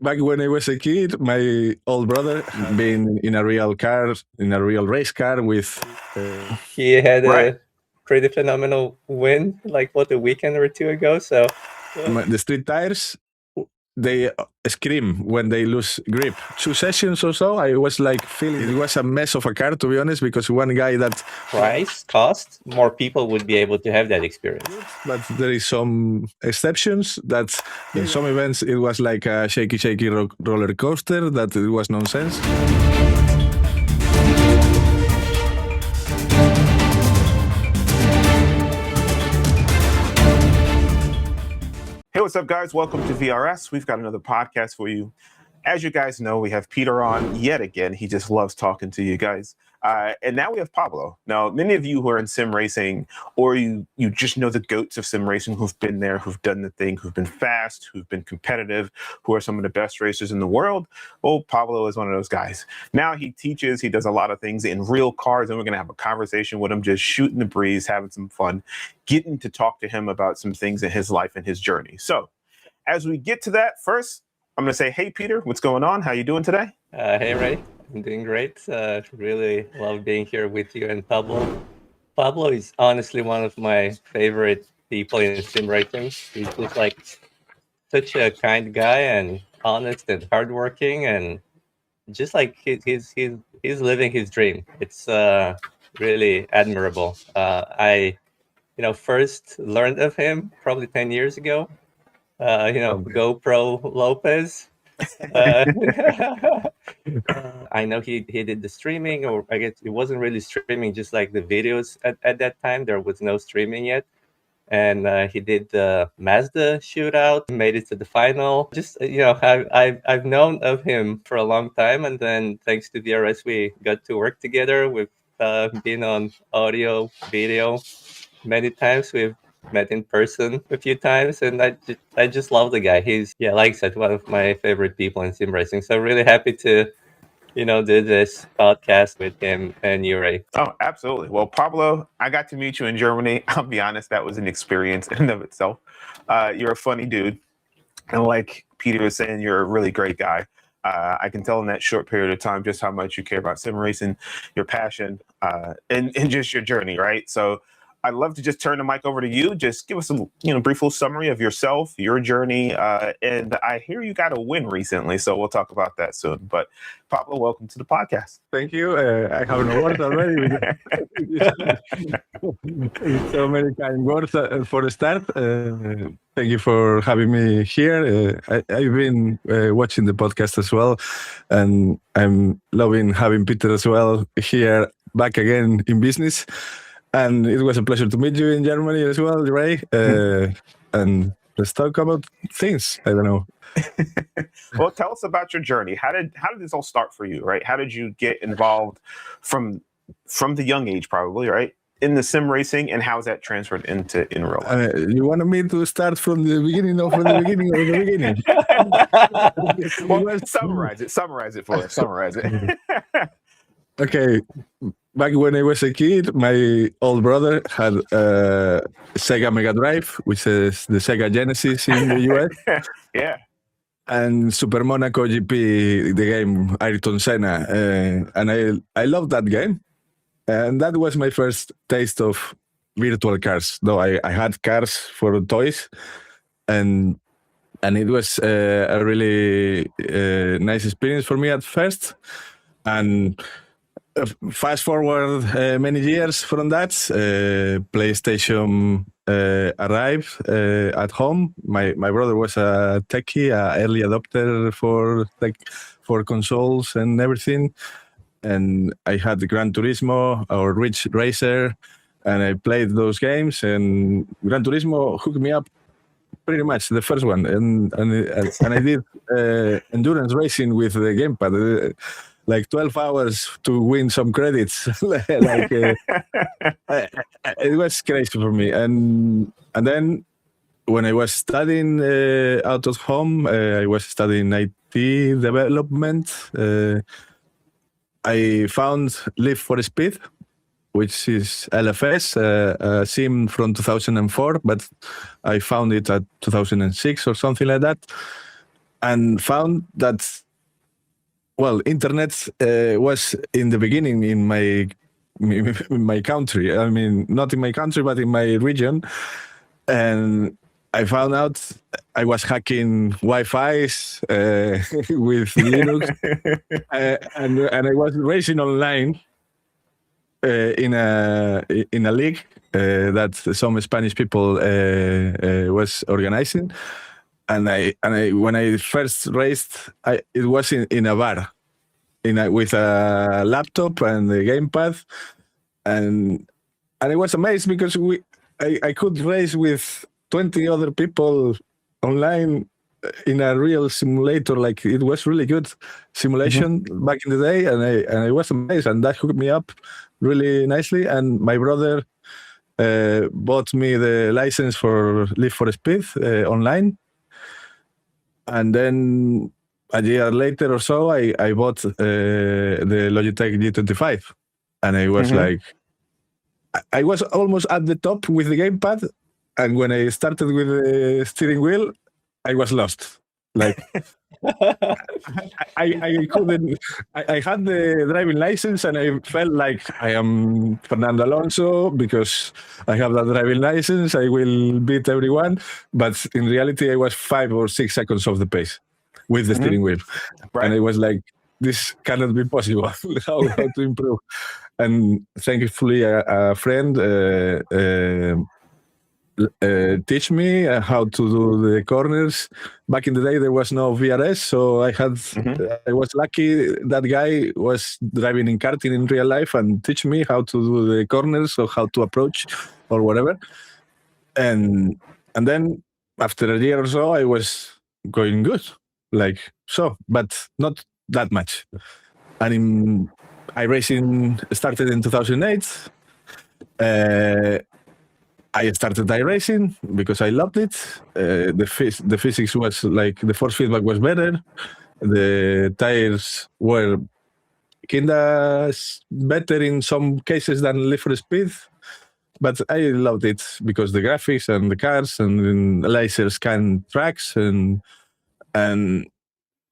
back when I was a kid, my old brother had been in a real car, in a real race car with. He had Right. a pretty phenomenal win, like a weekend or two ago. So The street tires, they scream when they lose grip. 2 sessions or so, I was like feeling it was a mess of a car, to be honest, because one guy that price, cost, more people would be able to have that experience. but there is some exceptions that in some events it was like a shaky roller coaster, that it was nonsense. Hey, what's up, guys? Welcome to VRS. We've got another podcast for you. As you guys know, we have Peter on yet again. He just loves talking to you guys. And now we have Pablo. Now, many of you who are in sim racing, or you just know the goats of sim racing who've been there, who've done the thing, who've been fast, who've been competitive, who are some of the best racers in the world. Well, Pablo is one of those guys. Now he teaches, he does a lot of things in real cars, and we're going to have a conversation with him, just shooting the breeze, having some fun, getting to talk to him about some things in his life and his journey. So as we get to that, first, I'm going to say, hey, Peter, what's going on? How you doing today? Hey, Ray. I'm doing great. Really love being here with you and Pablo. Pablo is honestly one of my favorite people in sim racing. He's just like such a kind guy and honest and hardworking, and just like he's living his dream. It's really admirable. I first learned of him probably 10 years ago. GoPro Lopez. I know he did the streaming, or I guess it wasn't really streaming, just like the videos at that time. There was no streaming yet. And he did the Mazda shootout, made it to the final. Just, I've known of him for a long time. And then thanks to VRS, we got to work together. We've been on audio, video many times. We've met in person a few times, and I just love the guy. He's, like I said, one of my favorite people in sim racing. So really happy to, do this podcast with him and you, Ray. Oh, absolutely. Well, Pablo, I got to meet you in Germany. I'll be honest, that was an experience in and of itself. You're a funny dude. And like Peter was saying, you're a really great guy. I can tell in that short period of time just how much you care about sim racing, your passion, and just your journey, right? So I'd love to just turn the mic over to you. Just give us a brief little summary of yourself, your journey, and I hear you got a win recently, so we'll talk about that soon. But Pablo, welcome to the podcast. Thank you. I have no words already. So many kind words for the start. Thank you for having me here. I've been watching the podcast as well, and I'm loving having Peter as well here back again in business. And it was a pleasure to meet you in Germany as well, Ray. And let's talk about things. I don't know. Well, tell us about your journey. How did this all start for you, right? How did you get involved from the young age, probably, right, in the sim racing, and how is that transferred in real life? You want me to start from the beginning of the beginning? Well, summarize it for us. Summarize it. Okay. Back when I was a kid, my old brother had a Sega Mega Drive, which is the Sega Genesis in the US. Yeah. And Super Monaco GP, the game Ayrton Senna. And I loved that game. And that was my first taste of virtual cars. Though I had cars for toys. And it was a really nice experience for me at first. And fast forward many years from that, PlayStation arrived at home. My brother was a techie, an early adopter for consoles and everything. And I had the Gran Turismo or Ridge Racer, and I played those games. And Gran Turismo hooked me up pretty much, the first one. And I did endurance racing with the gamepad. Like 12 hours to win some credits. It was crazy for me. And then when I was studying out of home, I was studying IT development. I found Live for Speed, which is LFS, a sim from 2004, but I found it at 2006 or something like that. and found that, well, internet was in the beginning in my country. I mean, not in my country, but in my region. And I found out I was hacking Wi-Fi's with Linux, and I was racing online in a league that some Spanish people was organizing. And I when I first raced, it was in a bar, with a laptop and a gamepad, and I was amazed because I could race with 20 other people online in a real simulator. Like, it was really good simulation back in the day, and I was amazed, and that hooked me up really nicely. And my brother bought me the license for Live for Speed online. And then a year later or so, I bought the Logitech G25. And I was like, I was almost at the top with the gamepad. And when I started with the steering wheel, I was lost. Like, I couldn't. I had the driving license, and I felt like I am Fernando Alonso because I have that driving license. I will beat everyone, but in reality, I was 5 or 6 seconds off the pace with the steering wheel, and I was like, "This cannot be possible. how to improve?" And thankfully, a friend teach me how to do the corners. Back in the day, there was no VRS, so I was lucky that guy was driving in karting in real life and teach me how to do the corners or how to approach or whatever. And then after a year or so, I was going good, like so, but not that much. And in iRacing started in 2008. I started iRacing because I loved it. The physics was like, the force feedback was better. The tires were kinda better in some cases than Live for Speed. But I loved it because the graphics and the cars and laser scan tracks. And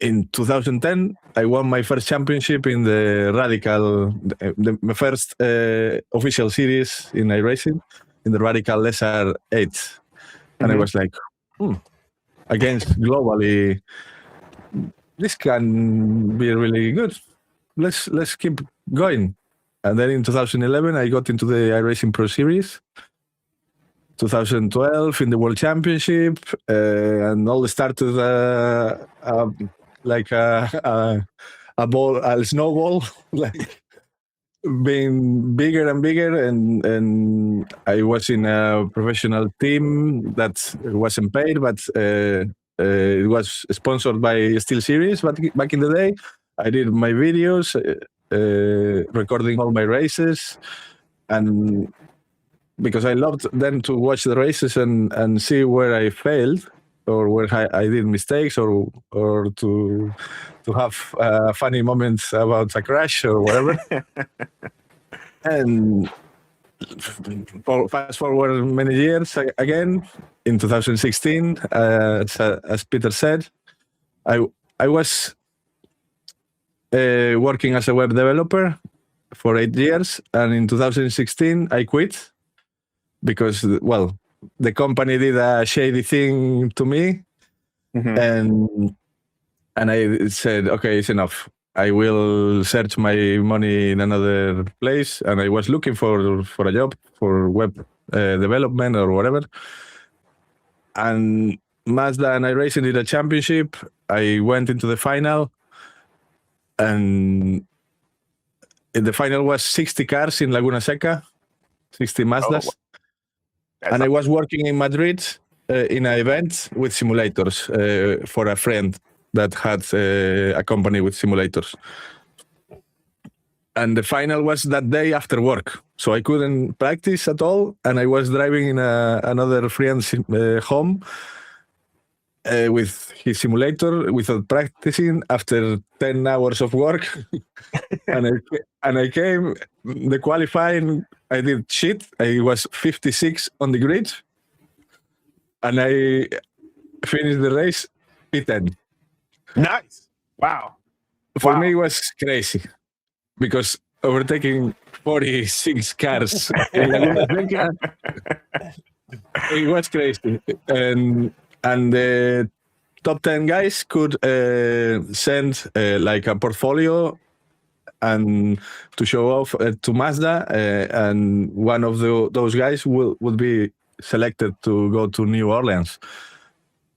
in 2010, I won my first championship in the Radical, my first official series in iRacing, in the Radical SR8. And I was like, against globally, this can be really good. Let's keep going. And then in 2011, I got into the iRacing Pro Series. 2012 in the World Championship, and all started like a snowball, like being bigger and bigger. And I was in a professional team that wasn't paid, but it was sponsored by Steel Series. But back in the day, I did my videos, recording all my races, and because I loved then to watch the races and see where I failed or where I did mistakes, or to have funny moments about a crash or whatever. And fast forward many years again, in 2016, as Peter said, I was working as a web developer for 8 years, and in 2016 I quit because, well, the company did a shady thing to me, and I said, okay, it's enough. I will search my money in another place, and I was looking for a job for web development or whatever. And Mazda and iRacing did a championship. I went into the final, and in the final was 60 cars in Laguna Seca, 60 Mazdas. And I was working in Madrid in an event with simulators for a friend that had a company with simulators. And the final was that day after work, so I couldn't practice at all. And I was driving in another friend's home with his simulator without practicing after 10 hours of work. and I came, the qualifying, I did shit. I was 56 on the grid, and I finished the race P10. Nice. Wow. For Wow. me, it was crazy because overtaking 46 cars in Laguna Seca, it was crazy. And the top 10 guys could send like a portfolio and to show off to Mazda, and one of those guys would be selected to go to New Orleans.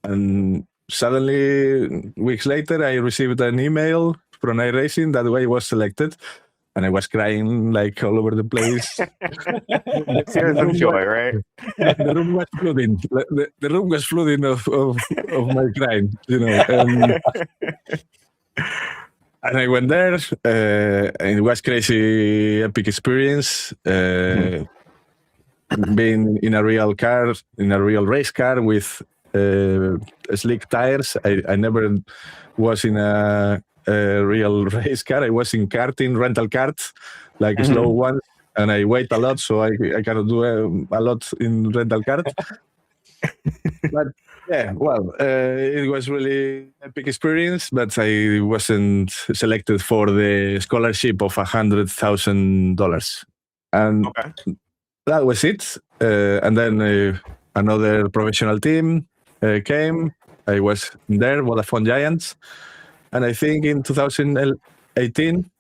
And suddenly, weeks later, I received an email from iRacing that I was selected, and I was crying like all over the place. Tears of joy, right? The room was flooding. The room was flooding of my crying, you know. And I went there, and it was crazy, epic experience. Being in a real car, in a real race car with slick tires. I never was in a real race car. I was in karting, rental karts, like slow ones, and I wait a lot, so I cannot do a lot in rental kart. But yeah, well, it was really epic experience, but I wasn't selected for the scholarship of $100,000, and that was it. And then another professional team came. I was there, Vodafone Giants, and I think in 2018,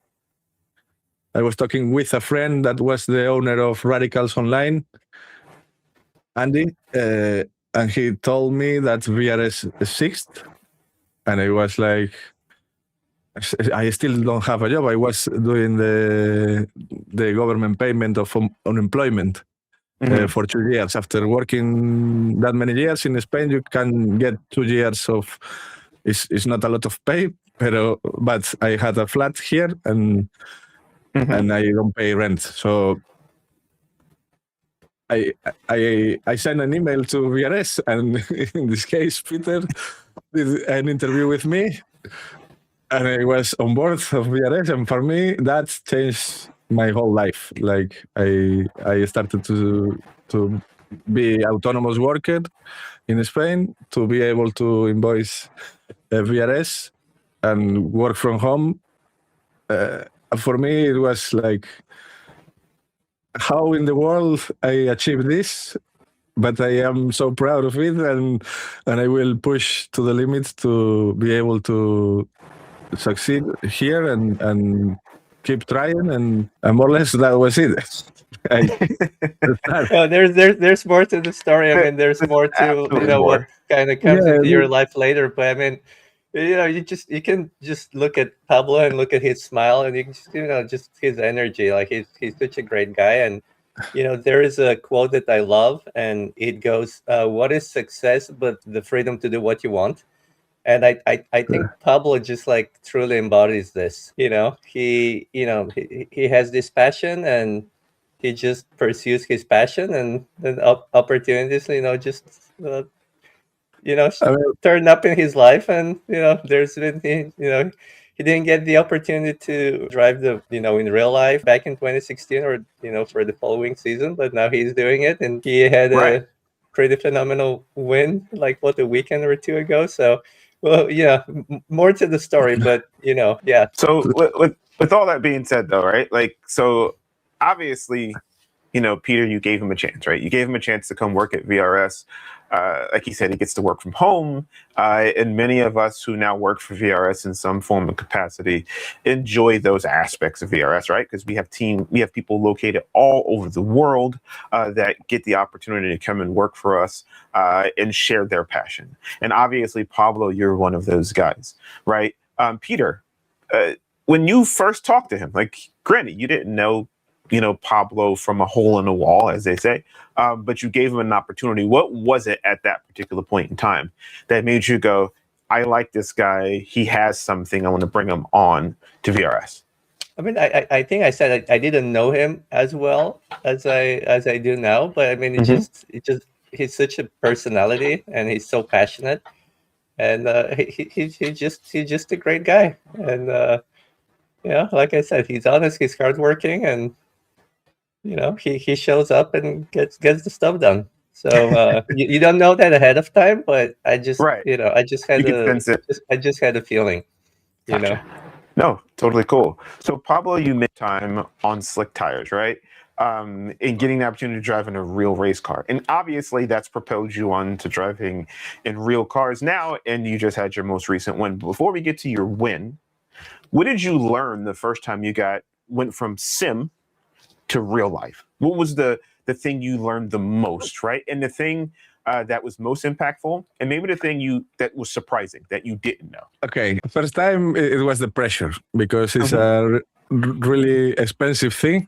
I was talking with a friend that was the owner of Radicals Online, Andy, and he told me that VRS is sixth, and I was like, I still don't have a job. I was doing the government payment of unemployment for 2 years. After working that many years in Spain, you can get 2 years of, it's not a lot of pay, but I had a flat here and I don't pay rent. So I sent an email to VRS, and in this case, Peter did an interview with me, and I was on board of VRS, and for me, that changed my whole life. Like I started to be autonomous worker in Spain, to be able to invoice VRS and work from home. For me, it was like, how in the world I achieved this, but I am so proud of it, and I will push to the limit to be able to succeed here and keep trying, and more or less that was it. There's more to the story. I mean, there's more to what kind of comes into your life later. But I mean, you can just look at Pablo and look at his smile, and you can just his energy. Like he's such a great guy, and there is a quote that I love, and it goes, "What is success but the freedom to do what you want?" And I think Pablo just like truly embodies this. He has this passion, and he just pursues his passion, and then opportunities, just turn up in his life. And there's been he didn't get the opportunity to drive in real life back in 2016 or for the following season, but now he's doing it, and he had a pretty phenomenal win like a weekend or two ago. So well, more to the story, but yeah. So with all that being said, though, right? Like, so obviously, Peter, you gave him a chance, right? You gave him a chance to come work at VRS. Like he said, he gets to work from home. And many of us who now work for VRS in some form of capacity enjoy those aspects of VRS, right? Because we have people located all over the world that get the opportunity to come and work for us and share their passion. And obviously, Pablo, you're one of those guys, right? Peter, when you first talked to him, like, granted, you didn't know Pablo from a hole in the wall, as they say, but you gave him an opportunity. What was it at that particular point in time that made you go, I like this guy, he has something, I want to bring him on to VRS? I mean, I think I said I didn't know him as well as I do now, but I mean, he's such a personality, and he's so passionate, and he's just a great guy. And like I said, he's honest, he's hardworking, and he shows up and gets the stuff done. So you don't know that ahead of time, but I just Right. I just had You can sense it. I just had a feeling, you know. Gotcha. No, totally cool. So Pablo, you made time on slick tires, right? In getting the opportunity to drive in a real race car. And obviously that's propelled you on to driving in real cars now, and you just had your most recent win. Before we get to your win, what did you learn the first time you went from sim to real life? What was the thing you learned the most, right? And the thing that was most impactful, and maybe the thing that was surprising that you didn't know? Okay, first time it was the pressure because it's a really expensive thing.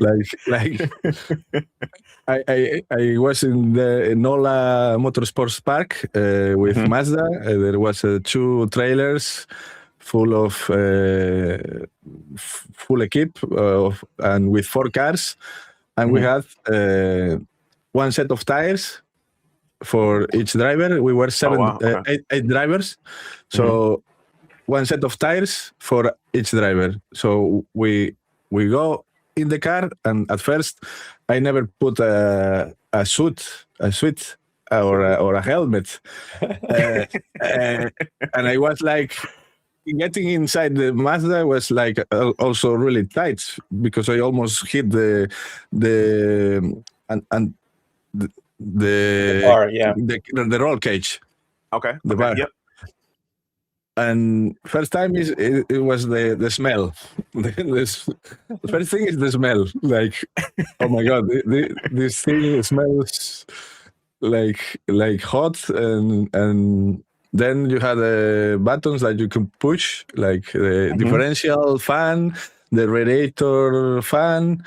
like I was in the Nola Motorsports Park with Mazda. There was 2 trailers full of full equip and with 4 cars, and we had 1 set of tires for each driver. We were 8 drivers, so 1 set of tires for each driver. So we go in the car, and at first I never put a suit or a helmet, and I was like, getting inside the Mazda was like also really tight because I almost hit the bar, yeah. the roll cage. Okay. The bar. Yep. And first time it was the smell. The first thing is the smell. Like, oh my god, this thing smells like hot, and then you had buttons that you can push, like the differential fan, the radiator fan,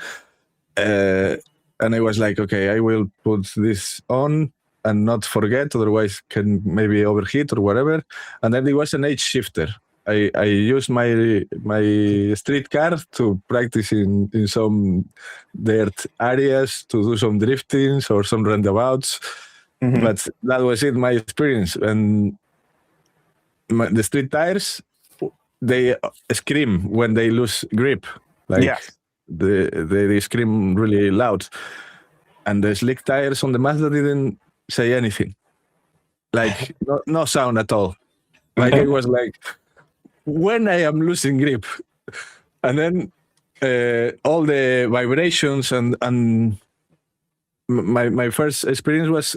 and I was like, okay, I will put this on and not forget, otherwise can maybe overheat or whatever. And then there was an age shifter. I used my street car to practice in some dirt areas, to do some driftings or some roundabouts. But that was it, my experience. And the street tires, they scream when they lose grip. Like they scream really loud. And the slick tires on the Mazda didn't say anything, like no sound at all. Like it was like, when I am losing grip, and then all the vibrations and my first experience was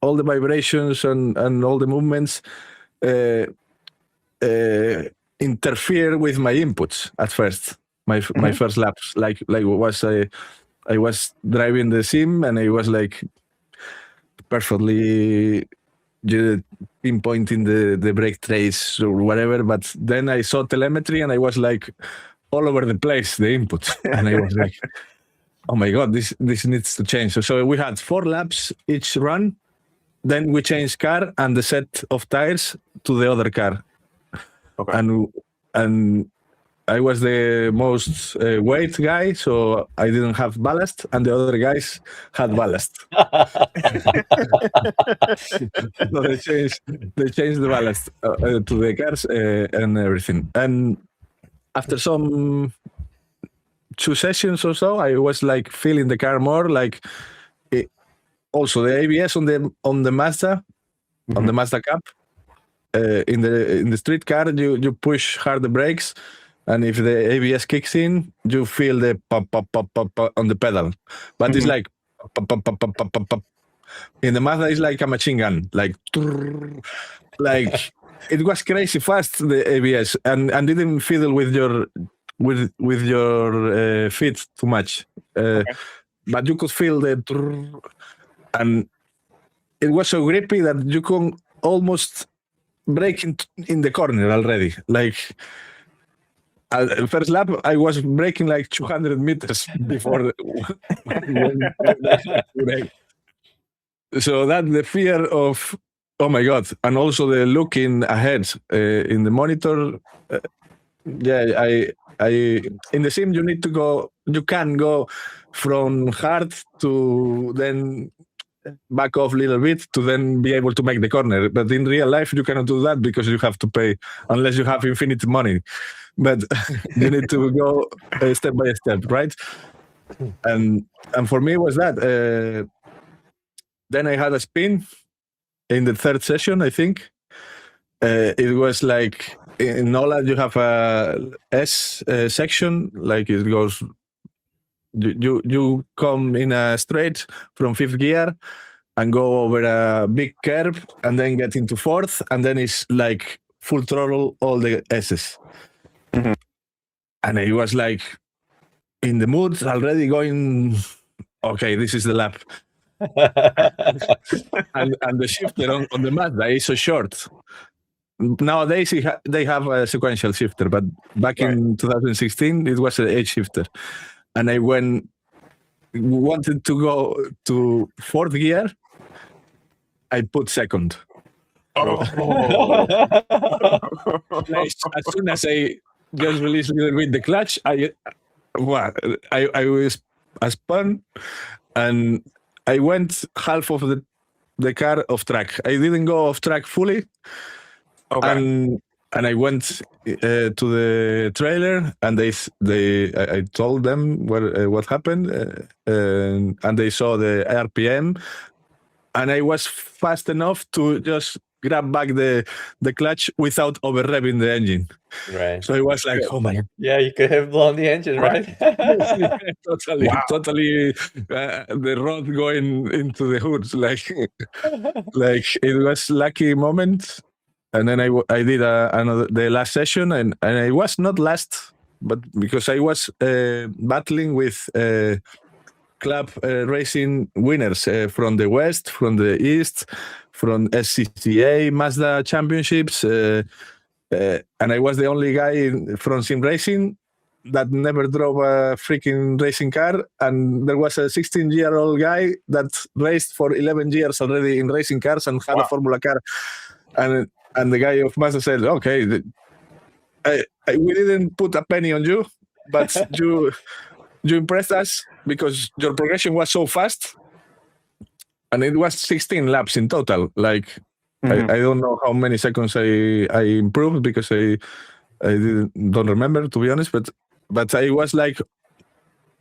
all the vibrations and all the movements interfere with my inputs at first. My first laps, I was driving the sim and I was like perfectly pinpointing the brake trace or whatever, but then I saw telemetry and I was like all over the place, the inputs, and I was like, oh my god, this needs to change. So we had 4 laps each run, then we changed car and the set of tires to the other car. Okay. And I was the most weight guy, so I didn't have ballast, and the other guys had ballast. So they changed the ballast to the cars and everything. And after some 2 sessions or so, I was like feeling the car more. Like also the ABS on the Mazda, on the Mazda Cup. In the street car, you push hard the brakes. And if the ABS kicks in, you feel the pop, pop, pop, pop, pop on the pedal. But it's like pop, pop, pop, pop, pop, pop, pop. In the Mazda, it's like a machine gun. Like it was crazy fast, the ABS, and didn't fiddle with your feet too much. But you could feel the, and it was so grippy that you could almost brake in the corner already. Like, first lap, I was braking like 200 meters before so that the fear of, oh my god, and also the looking ahead in the monitor. I in the sim you need to go. You can go from hard to then back off a little bit to then be able to make the corner. But in real life, you cannot do that because you have to pay, unless you have infinite money. But you need to go step by step, right? And for me was that then I had a spin in the third session, I think. It was like in NOLA you have a S section, like it goes. You come in a straight from fifth gear and go over a big curve and then get into fourth, and then it's like full throttle all the S's. Mhm. And I was like in the mood already going, okay, this is the lap. and the shifter on the Mazda is so short. Nowadays they have a sequential shifter, but back in 2016 it was an 8 shifter. And I wanted to go to fourth gear. I put second. Oh. As soon as I just released a little bit the clutch, I was a spun, and I went half of the car off track. I didn't go off track fully, and I went to the trailer, and I told them what happened, and they saw the RPM, and I was fast enough to just grab back the clutch without over revving the engine. Right. So it was like, oh my god. Yeah, you could have blown the engine, right? Totally, totally. The rod going into the hoods, like it was lucky moment. And then I did the last session, and I was not last, but because I was battling with club racing winners from the West, from the East, from SCCA, Mazda Championships, and I was the only guy from Sim Racing that never drove a freaking racing car, and there was a 16-year-old guy that raced for 11 years already in racing cars and had a Formula car, and the guy of Mazda said, okay, we didn't put a penny on you, but you impressed us because your progression was so fast, and it was 16 laps in total. Like I don't know how many seconds I improved because I don't remember, to be honest. But I was like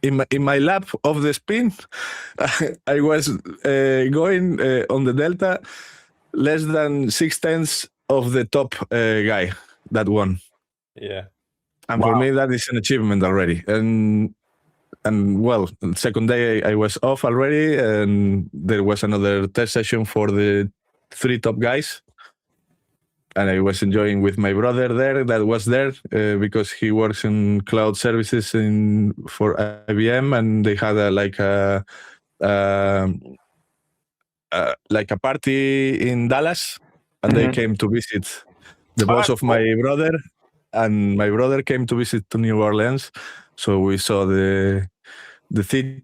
in my lap of the spin, I was going on the Delta less than 6/10 of the top guy that won. Yeah. And for me, that is an achievement already. And well, the second day I was off already, and there was another test session for the 3 top guys. And I was enjoying with my brother there that was there because he works in cloud services for IBM, and they had like a party in Dallas, and they came to visit the boss of my brother, and my brother came to visit to New Orleans. So we saw the city,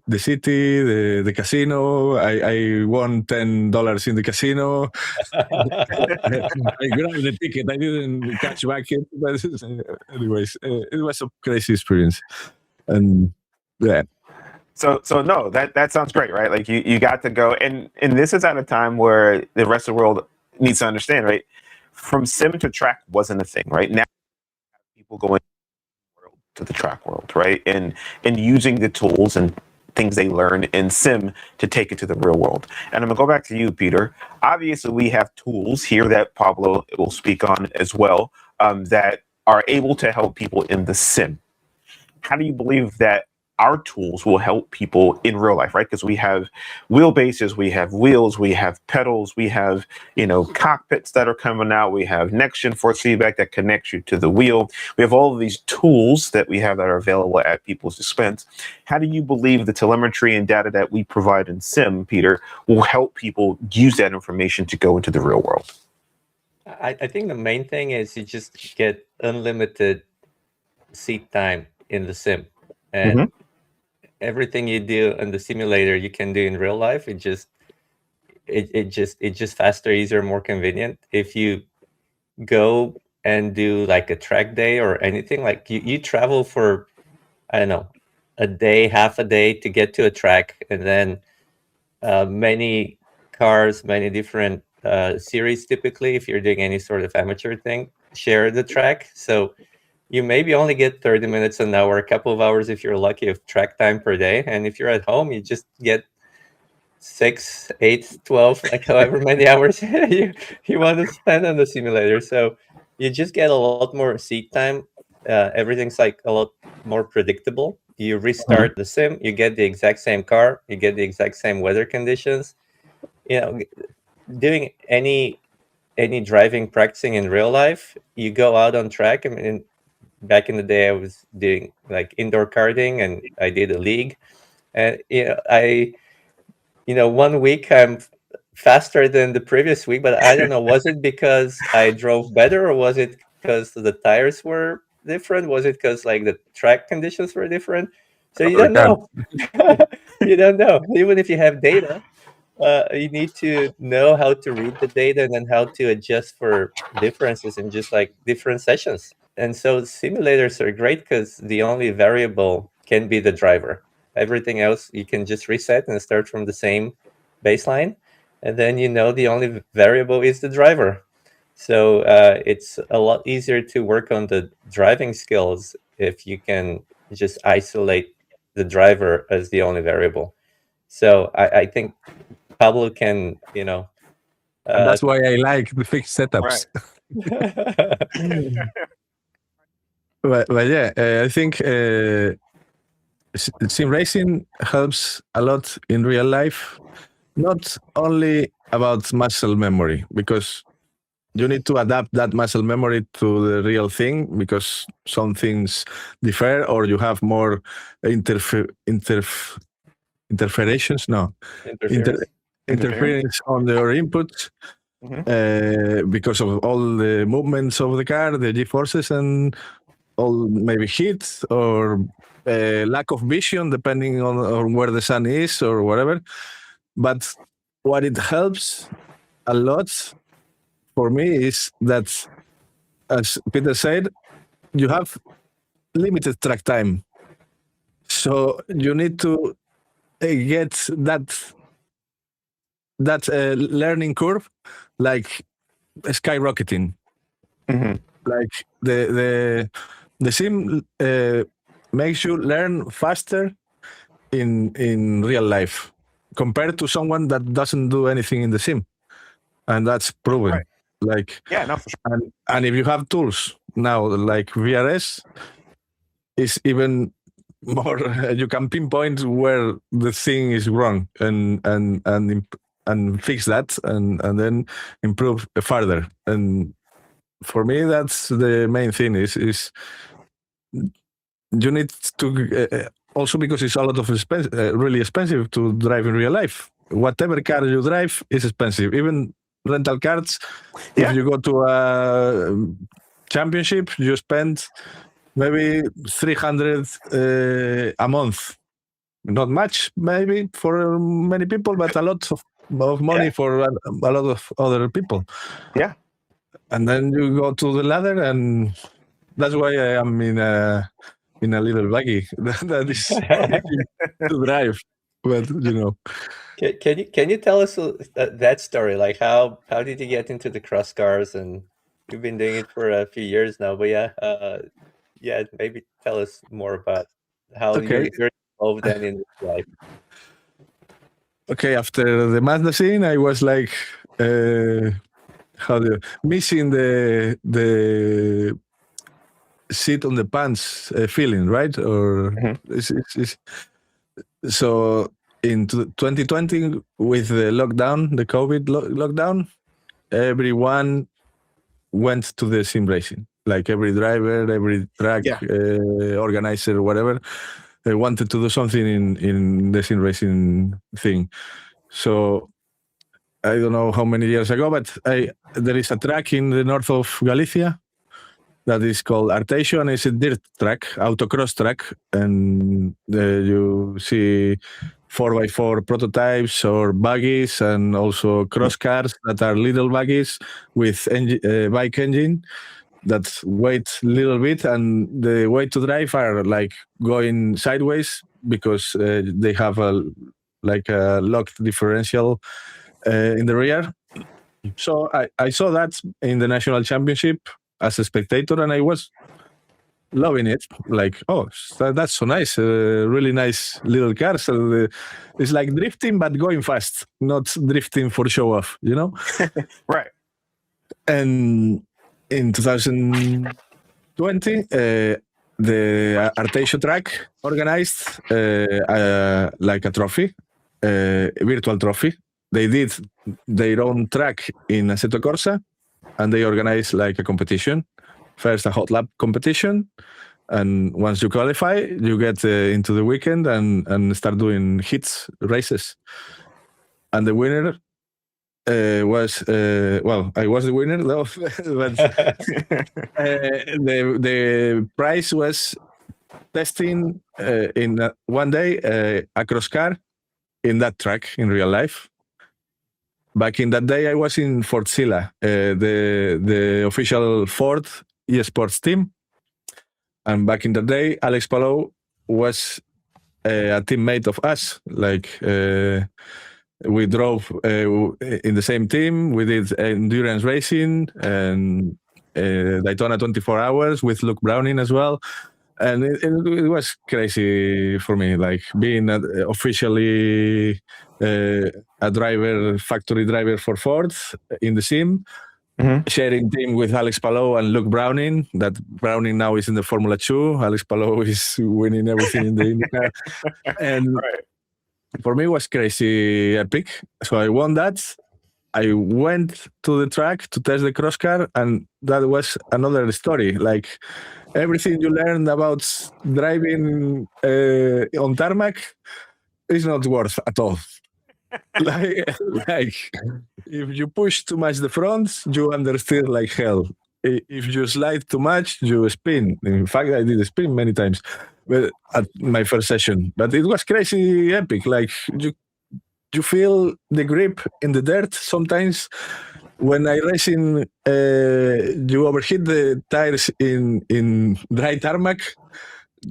the casino. I won $10 in the casino. I grabbed the ticket. I didn't catch back it, but anyways, it was a crazy experience, and yeah. So no, that sounds great, right? Like you got to go, and this is at a time where the rest of the world needs to understand, right? From sim to track wasn't a thing, right? Now people going to the track world, right? And using the tools and things they learn in sim to take it to the real world. And I'm gonna go back to you, Peter. Obviously, we have tools here that Pablo will speak on as well that are able to help people in the sim. How do you believe that our tools will help people in real life, right? Because we have wheelbases, we have wheels, we have pedals, we have, cockpits that are coming out, we have next-gen force feedback that connects you to the wheel. We have all of these tools that we have that are available at people's expense. How do you believe the telemetry and data that we provide in sim, Peter, will help people use that information to go into the real world? I think the main thing is you just get unlimited seat time in the sim, and everything you do in the simulator you can do in real life. It's just faster, easier, more convenient. If you go and do like a track day or anything, like you travel for, I don't know, a day, half a day to get to a track, and then many cars, many different series, typically, if you're doing any sort of amateur thing, share the track. So you maybe only get 30 minutes an hour, a couple of hours if you're lucky of track time per day. And if you're at home, you just get 6, 8, 12, like however many hours you want to spend on the simulator. So you just get a lot more seat time. Everything's like a lot more predictable. You restart the sim, you get the exact same car, you get the exact same weather conditions. You know, doing any driving practicing in real life, you go out on track. I mean, back in the day, I was doing like indoor karting, and I did a league. And one week I'm faster than the previous week, but I don't know. Was it because I drove better, or was it because the tires were different? Was it because like the track conditions were different? So you don't know. You don't know. Even if you have data, you need to know how to read the data and then how to adjust for differences in just like different sessions. And so simulators are great because the only variable can be the driver. Everything else you can just reset and start from the same baseline. And then the only variable is the driver. So it's a lot easier to work on the driving skills if you can just isolate the driver as the only variable. So I think Pablo can, and that's why I like the fixed setups. Right. But yeah, I think sim racing helps a lot in real life, not only about muscle memory, because you need to adapt that muscle memory to the real thing, because some things differ, or you have more interference, no, interference on your inputs. Because of all the movements of the car, the G-forces, and all maybe heat or lack of vision, depending on where the sun is or whatever. But what it helps a lot for me is that, as Peter said, you have limited track time. So you need to get that learning curve like skyrocketing. Like the sim makes you learn faster in real life compared to someone that doesn't do anything in the sim, and that's proven. Right. Like, yeah, no, for sure. and if you have tools now like VRS, is even more. You can pinpoint where the thing is wrong and fix that, and then improve further. And for me, that's the main thing. Is you need to also, because it's a lot of really expensive to drive in real life. Whatever car you drive is expensive. Even rental cars. Yeah. If you go to a championship, you spend maybe 300 a month. Not much, maybe for many people, but a lot of money for a lot of other people. Yeah. And then you go to the ladder, and that's why I am in a little buggy that is to drive. But Can you tell us that story? Like how did you get into the cross cars? And you've been doing it for a few years now. But yeah, maybe tell us more about how you're involved then in life. Okay, after the Mazda scene, I was like, missing the seat on the pants feeling, right? Or so in 2020, with the lockdown, the COVID lockdown, everyone went to the sim racing. Like every driver, every track organizer, whatever, they wanted to do something in the sim racing thing. So I don't know how many years ago, but there is a track in the north of Galicia that is called Assetto, and it's a dirt track, autocross track, and you see 4x4 prototypes or buggies, and also cross cars that are little buggies with bike engine that weight a little bit, and the way to drive are like going sideways because they have a locked differential in the rear. So I saw that in the national championship as a spectator, and I was loving it. Like, oh, that's so nice. Really nice little car. So it's like drifting, but going fast, not drifting for show off, you know? Right. And in 2020, the Arteixo track organized like a trophy, a virtual trophy. They did their own track in Assetto Corsa, and they organized like a competition. First, a hot lap competition, and once you qualify, you get into the weekend and start doing hits races. And the winner was I was the winner though, but the prize was testing in one day a cross car in that track in real life. Back in that day, I was in Ford Silla, the official Ford eSports team. And back in the day, Alex Palou was a teammate of us. Like we drove in the same team. We did endurance racing and Daytona 24 hours with Luke Browning as well. And it was crazy for me, like being officially a driver, factory driver for Ford in the sim, sharing team with Alex Palou and Luke Browning. That Browning now is in the Formula 2. Alex Palou is winning everything in the IndyCar. And for me, it was crazy epic. So I won that. I went to the track to test the cross car, and that was another story. Like everything you learned about driving on tarmac is not worth at all. like if you push too much the front, you understeer like hell. If you slide too much, you spin. In fact, I did spin many times, but at my first session. But it was crazy epic. Like you feel the grip in the dirt sometimes. When I racing, you overheat the tires in dry tarmac.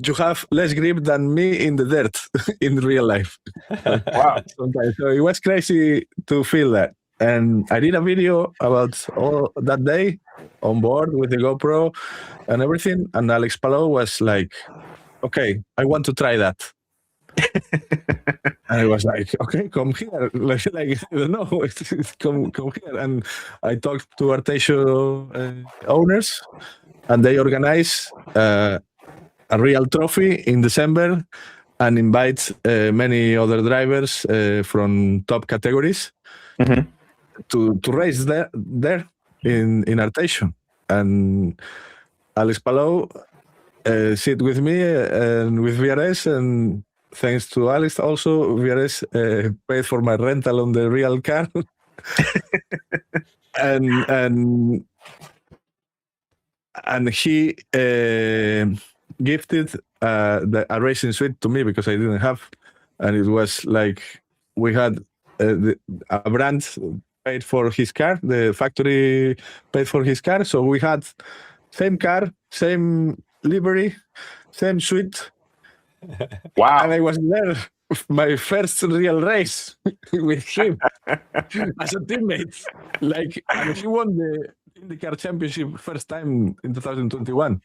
You have less grip than me in the dirt in real life. Wow. Sometimes. So it was crazy to feel that. And I did a video about all that day on board with the GoPro and everything. And Alex Palou was like, okay, I want to try that. And I was like, okay, come here. Like I don't know, come here. And I talked to Arteixo owners, and they organize a real trophy in December and invite many other drivers from top categories to race there in Arteixo. And Alex Palou sit with me and with VRS, and thanks to Alex also, VRS paid for my rental on the real car. and he gifted a racing suite to me because I didn't have, and it was like we had a brand paid for his car, the factory paid for his car, so we had same car, same livery, same suite. Wow. And I was there, my first real race with him as a teammate. Like, and he won the IndyCar championship first time in 2021.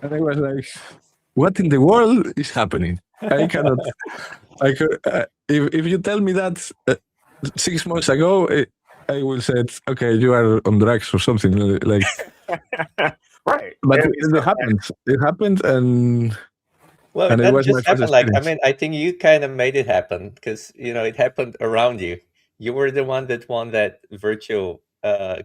And I was like, what in the world is happening? I cannot. If you tell me that 6 months ago, I will say, okay, you are on drugs or something like. Right. But it happened. It happened, and Well, it was that my just first happened. Like, I experience. mean, I think you kind of made it happen because, you know, it happened around you. You were the one that won that virtual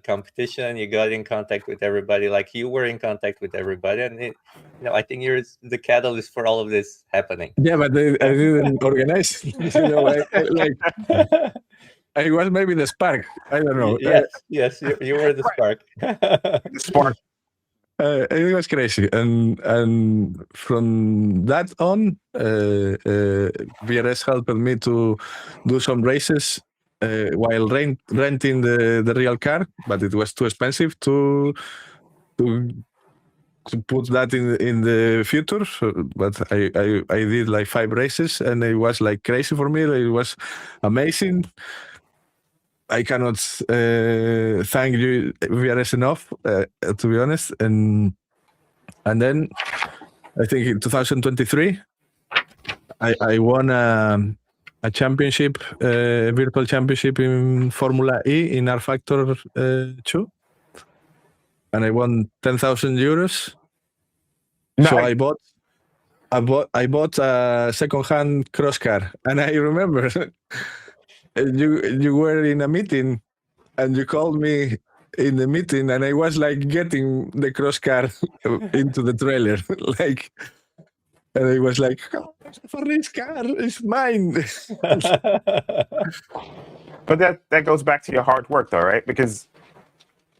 competition. You got in contact with everybody. Like, you were in contact with everybody. And, you know, I think you're the catalyst for all of this happening. Yeah, but I didn't organize. You know, I was maybe the spark. I don't know. Yes, you were the spark. The spark. It was crazy, and from that on, VRS helped me to do some races while renting the real car, but it was too expensive to put that in the future. So, but I did like 5 races, and it was like crazy for me. It was amazing. I cannot thank you VRS enough, to be honest. And then I think in 2023, I won a championship, virtual championship in Formula E in R Factor 2, and I won 10,000 euros. So Nice. I bought a second-hand cross car, and I remember you were in a meeting, and you called me in the meeting, and I was like getting the cross car into the trailer, like, and I was like, "Oh, for this car, it's mine." But that goes back to your hard work, though, right? Because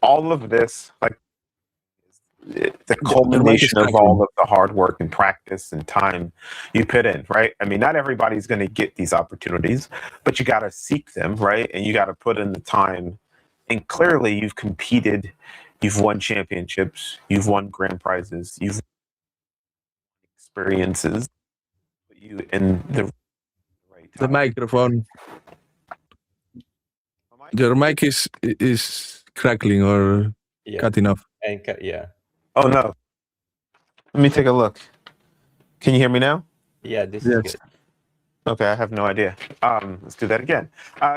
all of this, like, the culmination of all of the hard work and practice and time you put in, right? I mean, not everybody's going to get these opportunities, but you got to seek them, right? And you got to put in the time. And clearly, you've competed, you've won championships, you've won grand prizes, you've experiences. You in the right time. The microphone. Your mic is crackling or cutting off. Yeah. Oh no. Let me take a look. Can you hear me now? Yeah, this is good. Okay, I have no idea. Let's do that again.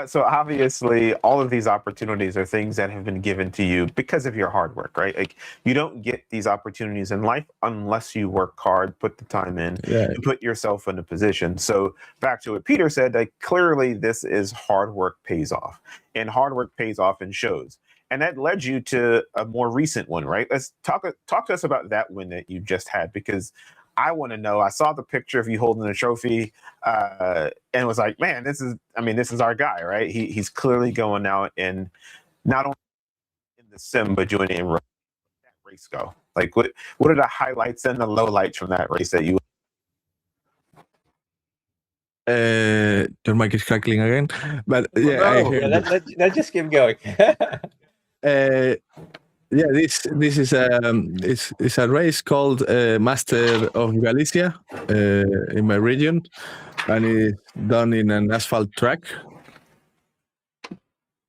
So obviously, all of these opportunities are things that have been given to you because of your hard work, right? Like, you don't get these opportunities in life unless you work hard, put the time in, and put yourself in a position. So back to what Peter said, like, clearly this is hard work pays off, and hard work pays off in shows. And that led you to a more recent one, right? Let's talk to us about that win that you just had, because I want to know. I saw the picture of you holding the trophy, and was like, man, this is our guy, right? He's clearly going out and not only in the sim, but doing it in that race go. Like, what are the highlights and the lowlights from that race that you? Your mic is crackling again, but I heard. Let's just keep going. This is it's a race called Master of Galicia in my region, and it's done in an asphalt track.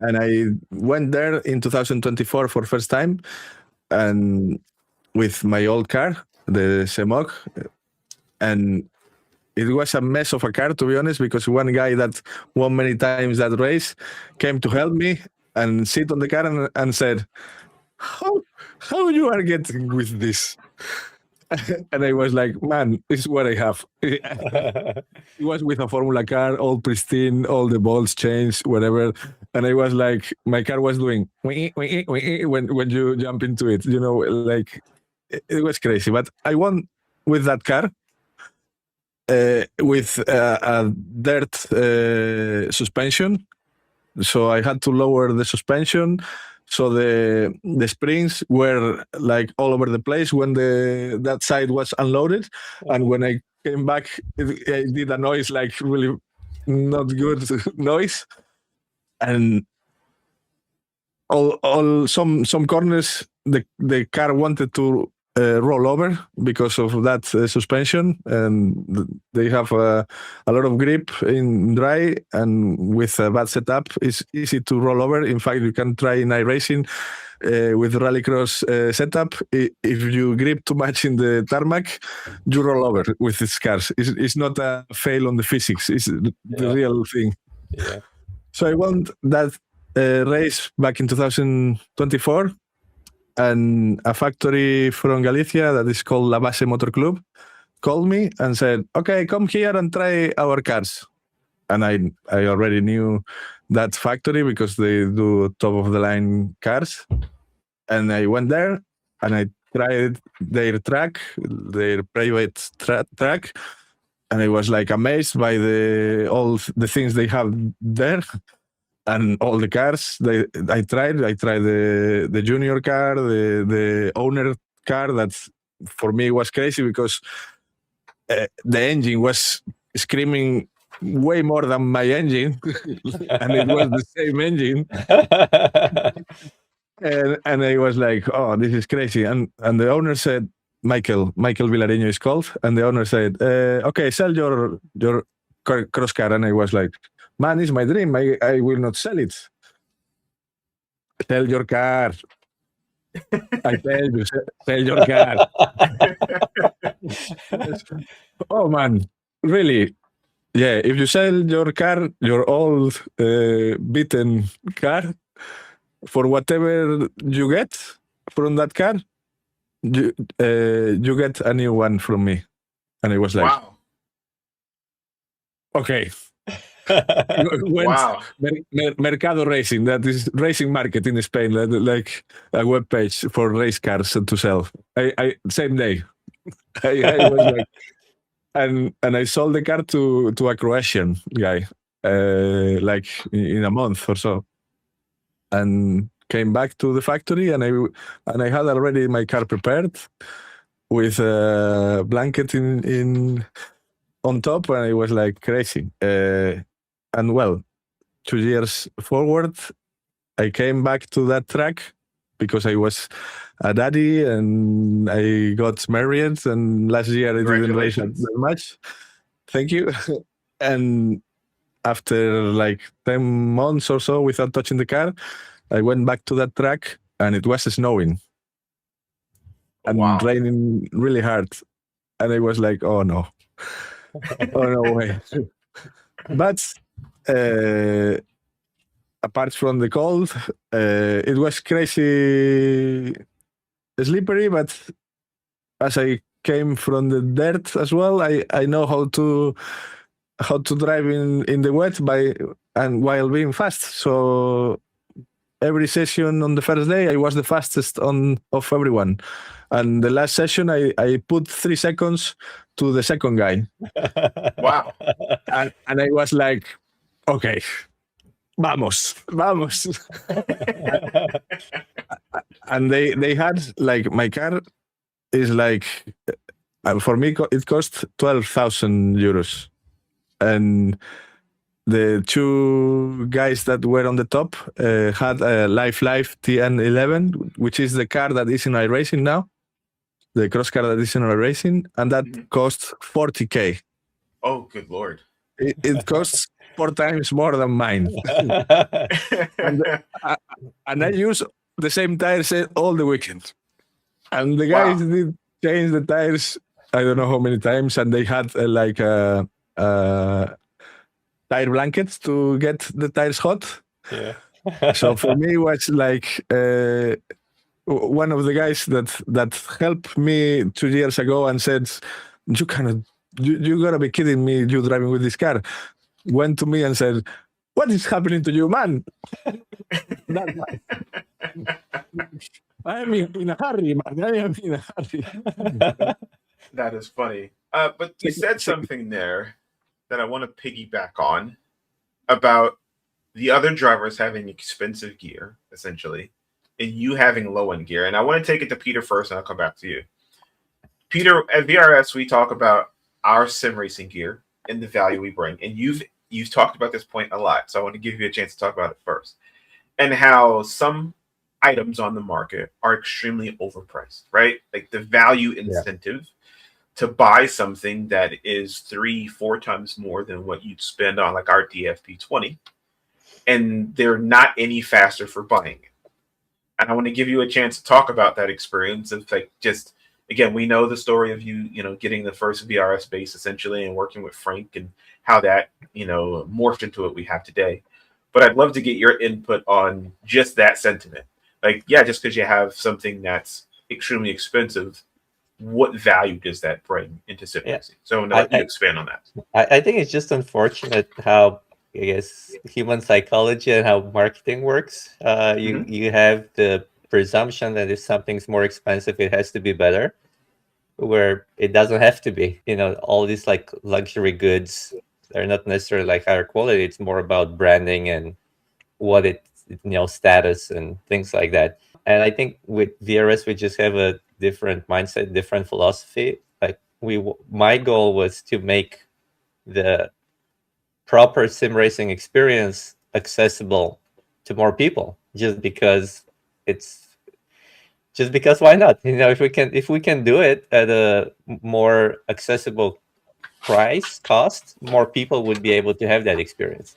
And I went there in 2024 for first time, and with my old car, the Semog, and it was a mess of a car, to be honest, because one guy that won many times that race came to help me and sit on the car and said, how you are getting with this? And I was like, man, this is what I have. It was with a Formula car, all pristine, all the bolts changed, whatever. And I was like, my car was doing when you jump into it, like, it was crazy. But I won with that car with a dirt suspension. So I had to lower the suspension. So the springs were like all over the place when that side was unloaded, and when I came back, it did a noise, like really not good noise, and all some corners the car wanted to roll over because of that suspension, and they have a lot of grip in dry, and with a bad setup it's easy to roll over. In fact, you can try in iRacing with rallycross setup. If you grip too much in the tarmac, you roll over with these cars. It's not a fail on the physics, it's the real thing. So I won that race back in 2024, and a factory from Galicia that is called La Base Motor Club called me and said, okay, come here and try our cars. And I already knew that factory because they do top of the line cars. And I went there and I tried their track, their private track. And I was like amazed by all the things they have there. And all the cars I tried the junior car, the owner car, that for me was crazy because the engine was screaming way more than my engine, and it was the same engine. and I was like, oh, this is crazy. And the owner said, Michael Villareño is called, and the owner said, okay, sell your cross car. And I was like, man, it's my dream. I will not sell it. Sell your car. I tell you, sell your car. Oh man, really? Yeah. If you sell your car, your old beaten car, for whatever you get from that car, you get a new one from me. And it was like, Wow. okay. Went Wow. Mercado Racing, that is racing market in Spain, like a web page for race cars to sell. I same day. I was like, and I sold the car to a Croatian guy, like in a month or so, and came back to the factory, and I had already my car prepared with a blanket in on top, and it was like crazy. And well, 2 years forward, I came back to that track because I was a daddy and I got married, and last year I didn't race that much. Thank you. And after like 10 months or so without touching the car, I went back to that track and it was snowing and raining really hard. And I was like, oh no. Oh no way. But apart from the cold, it was crazy slippery, but as I came from the dirt as well, I know how to drive in the wet while being fast. So every session on the first day, I was the fastest of everyone. And the last session, I put 3 seconds to the second guy. Wow. And I was like, okay, vamos. And they had, like, my car is like, for me, it cost 12,000 euros. And the 2 guys that were on the top had a Life TN11, which is the car that is in iRacing now, the cross car that is in iRacing, and that costs 40K. Oh, good Lord. It costs 4 times more than mine. and I use the same tires all the weekend. And the guys did change the tires, I don't know how many times, and they had tire blankets to get the tires hot. Yeah. So for me, it was like one of the guys that helped me 2 years ago and said, you gotta be kidding me, you driving with this car, went to me and said, what is happening to you, man? I am in a hurry, man. I am in a hurry. That is funny. But you said something there that I want to piggyback on about the other drivers having expensive gear, essentially, and you having low-end gear. And I want to take it to Peter first, and I'll come back to you. Peter, at VRS, we talk about our sim racing gear and the value we bring. And you've talked about this point a lot, so I want to give you a chance to talk about it first. And how some items on the market are extremely overpriced, right? Like the value incentive to buy something that is 3-4 times more than what you'd spend on like our DFP20, and they're not any faster for buying it. And I want to give you a chance to talk about that experience of like, just again, we know the story of you getting the first VRS base essentially and working with Frank and how that morphed into what we have today. But I'd love to get your input on just that sentiment. Like, yeah, just because you have something that's extremely expensive, what value does that bring into sim racing? So I want to let you expand on that. I think it's just unfortunate how, I guess, human psychology and how marketing works. You have the presumption that if something's more expensive, it has to be better, where it doesn't have to be. All these like luxury goods are not necessarily like higher quality. It's more about branding and what status and things like that. And I think with VRS, we just have a different mindset, different philosophy. Like my goal was to make the proper sim racing experience accessible to more people, just because why not? If we can do it at a more accessible cost, more people would be able to have that experience.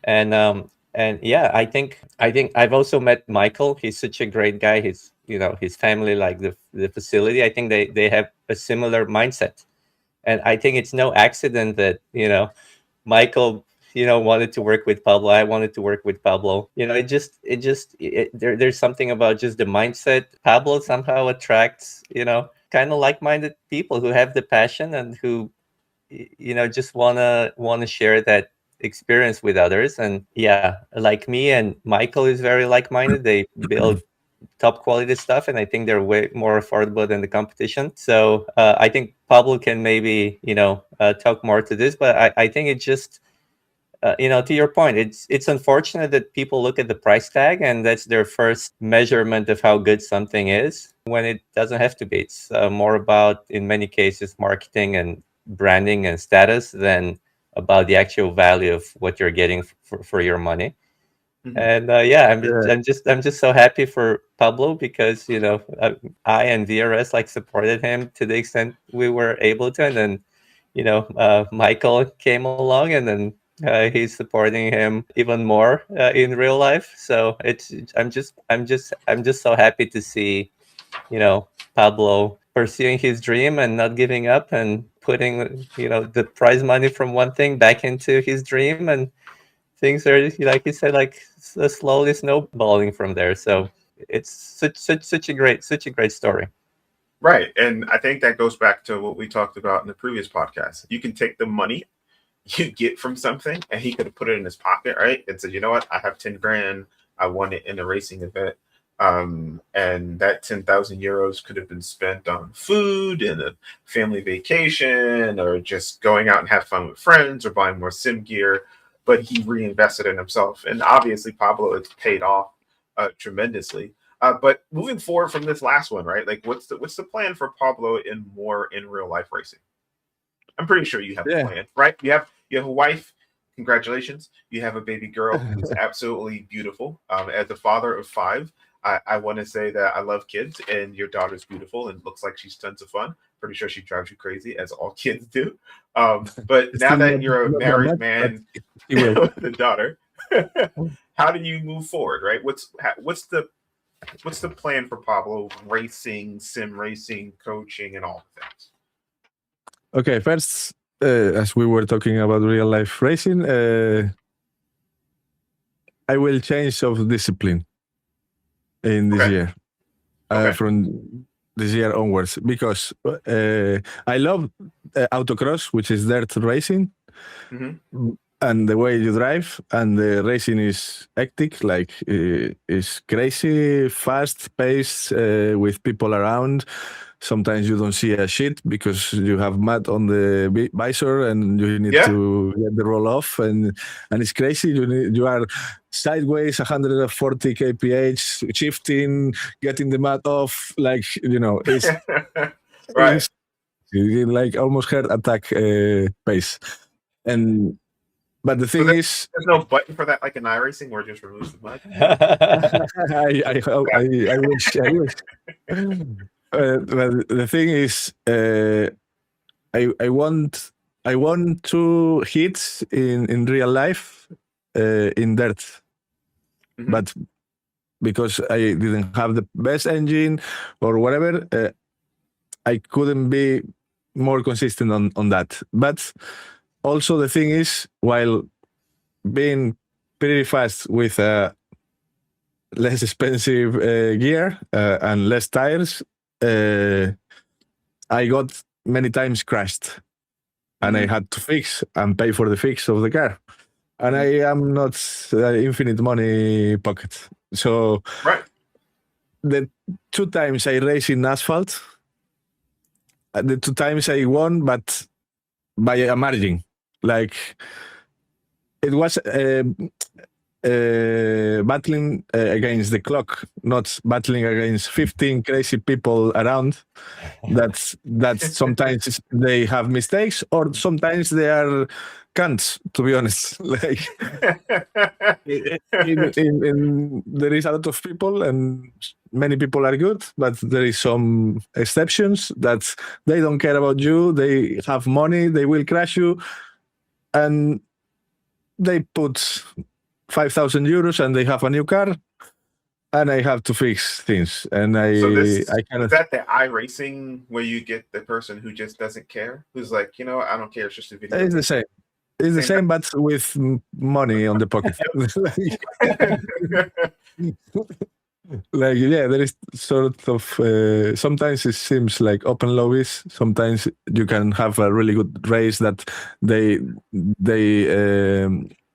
And yeah, I think I've also met Michael. He's such a great guy. His family, like the facility, I think they have a similar mindset. And I think it's no accident that, Michael, wanted to work with Pablo. I wanted to work with Pablo. There's something about just the mindset. Pablo somehow attracts, kind of like-minded people who have the passion and who, just wanna share that experience with others. And yeah, like me and Michael is very like-minded. They build top quality stuff, and I think they're way more affordable than the competition. So I think Pablo can maybe talk more to this, but I think it just to your point, it's unfortunate that people look at the price tag and that's their first measurement of how good something is, when it doesn't have to be. It's more about, in many cases, marketing and branding and status than about the actual value of what you're getting for your money. And I'm just so happy for Pablo, because I and VRS supported him to the extent we were able to, and then Michael came along, and then he's supporting him even more in real life. So I'm just so happy to see Pablo pursuing his dream and not giving up, and putting the prize money from one thing back into his dream, and things are, like you said, slowly snowballing from there. So it's such a great story. Right. And I think that goes back to what we talked about in the previous podcast. You can take the money you get from something, and he could have put it in his pocket, right? And said, you know what, I have 10 grand. I won it in a racing event. And that 10,000 euros could have been spent on food and a family vacation, or just going out and have fun with friends, or buying more sim gear. But he reinvested in himself. And obviously Pablo, it's paid off tremendously. But moving forward from this last one, right? What's the plan for Pablo in real life racing? I'm pretty sure you have a plan, right? You have a wife. Congratulations. You have a baby girl who's absolutely beautiful. As a father of 5, I want to say that I love kids, and your daughter's beautiful and looks like she's tons of fun. Pretty sure she drives you crazy, as all kids do. But now that you're a married man with a daughter, how do you move forward, right? What's the plan for Pablo, racing, sim racing, coaching, and all the things? Okay, first, as we were talking about real life racing, I will change of discipline in this year, from this year onwards, because I love autocross, which is dirt racing, and the way you drive, and the racing is hectic, is crazy, fast pace, with people around. Sometimes you don't see a shit because you have mud on the visor, and you need to get the roll off, and it's crazy. You are sideways 140 kph, shifting, getting the mud off, it's right. It's almost heart attack pace. But the thing is, there's no button for that, like in iRacing, where it just removes the mud. I wish. But the thing is, I want 2 hits in real life in dirt, but because I didn't have the best engine or whatever, I couldn't be more consistent on that. But also the thing is, while being pretty fast with less expensive gear and less tires, I got many times crashed, and I had to fix and pay for the fix of the car. And I am not infinite money pocket. So the 2 times I raced in asphalt, the 2 times I won, but by a margin. It was battling against the clock, not battling against 15 crazy people around. That's sometimes they have mistakes, or sometimes they are cunts, to be honest. There is a lot of people, and many people are good, but there is some exceptions that they don't care about you. They have money, they will crash you, and they put 5,000 euros and they have a new car, and I have to fix things. And So this I kind is of that the iRacing where you get the person who just doesn't care, who's like, I don't care, it's just a video. it's the same. It's the Same same, but with money on the pocket. Like, yeah, there is sort of sometimes it seems like open lobbies. Sometimes you can have a really good race that they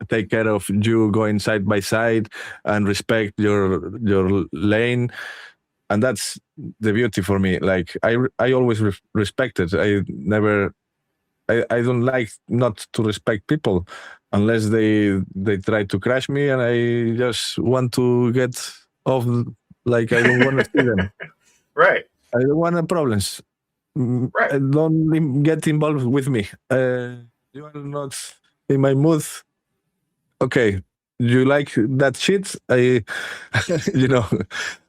take care of you going side by side and respect your lane, and that's the beauty for me. Like I always respect it. I don't like not to respect people unless they try to crash me, and I just want to get off. Like, I don't want to see them. Right. I don't want problems. Right. Don't get involved with me. You are not in my mood. Okay, you like that shit? You know,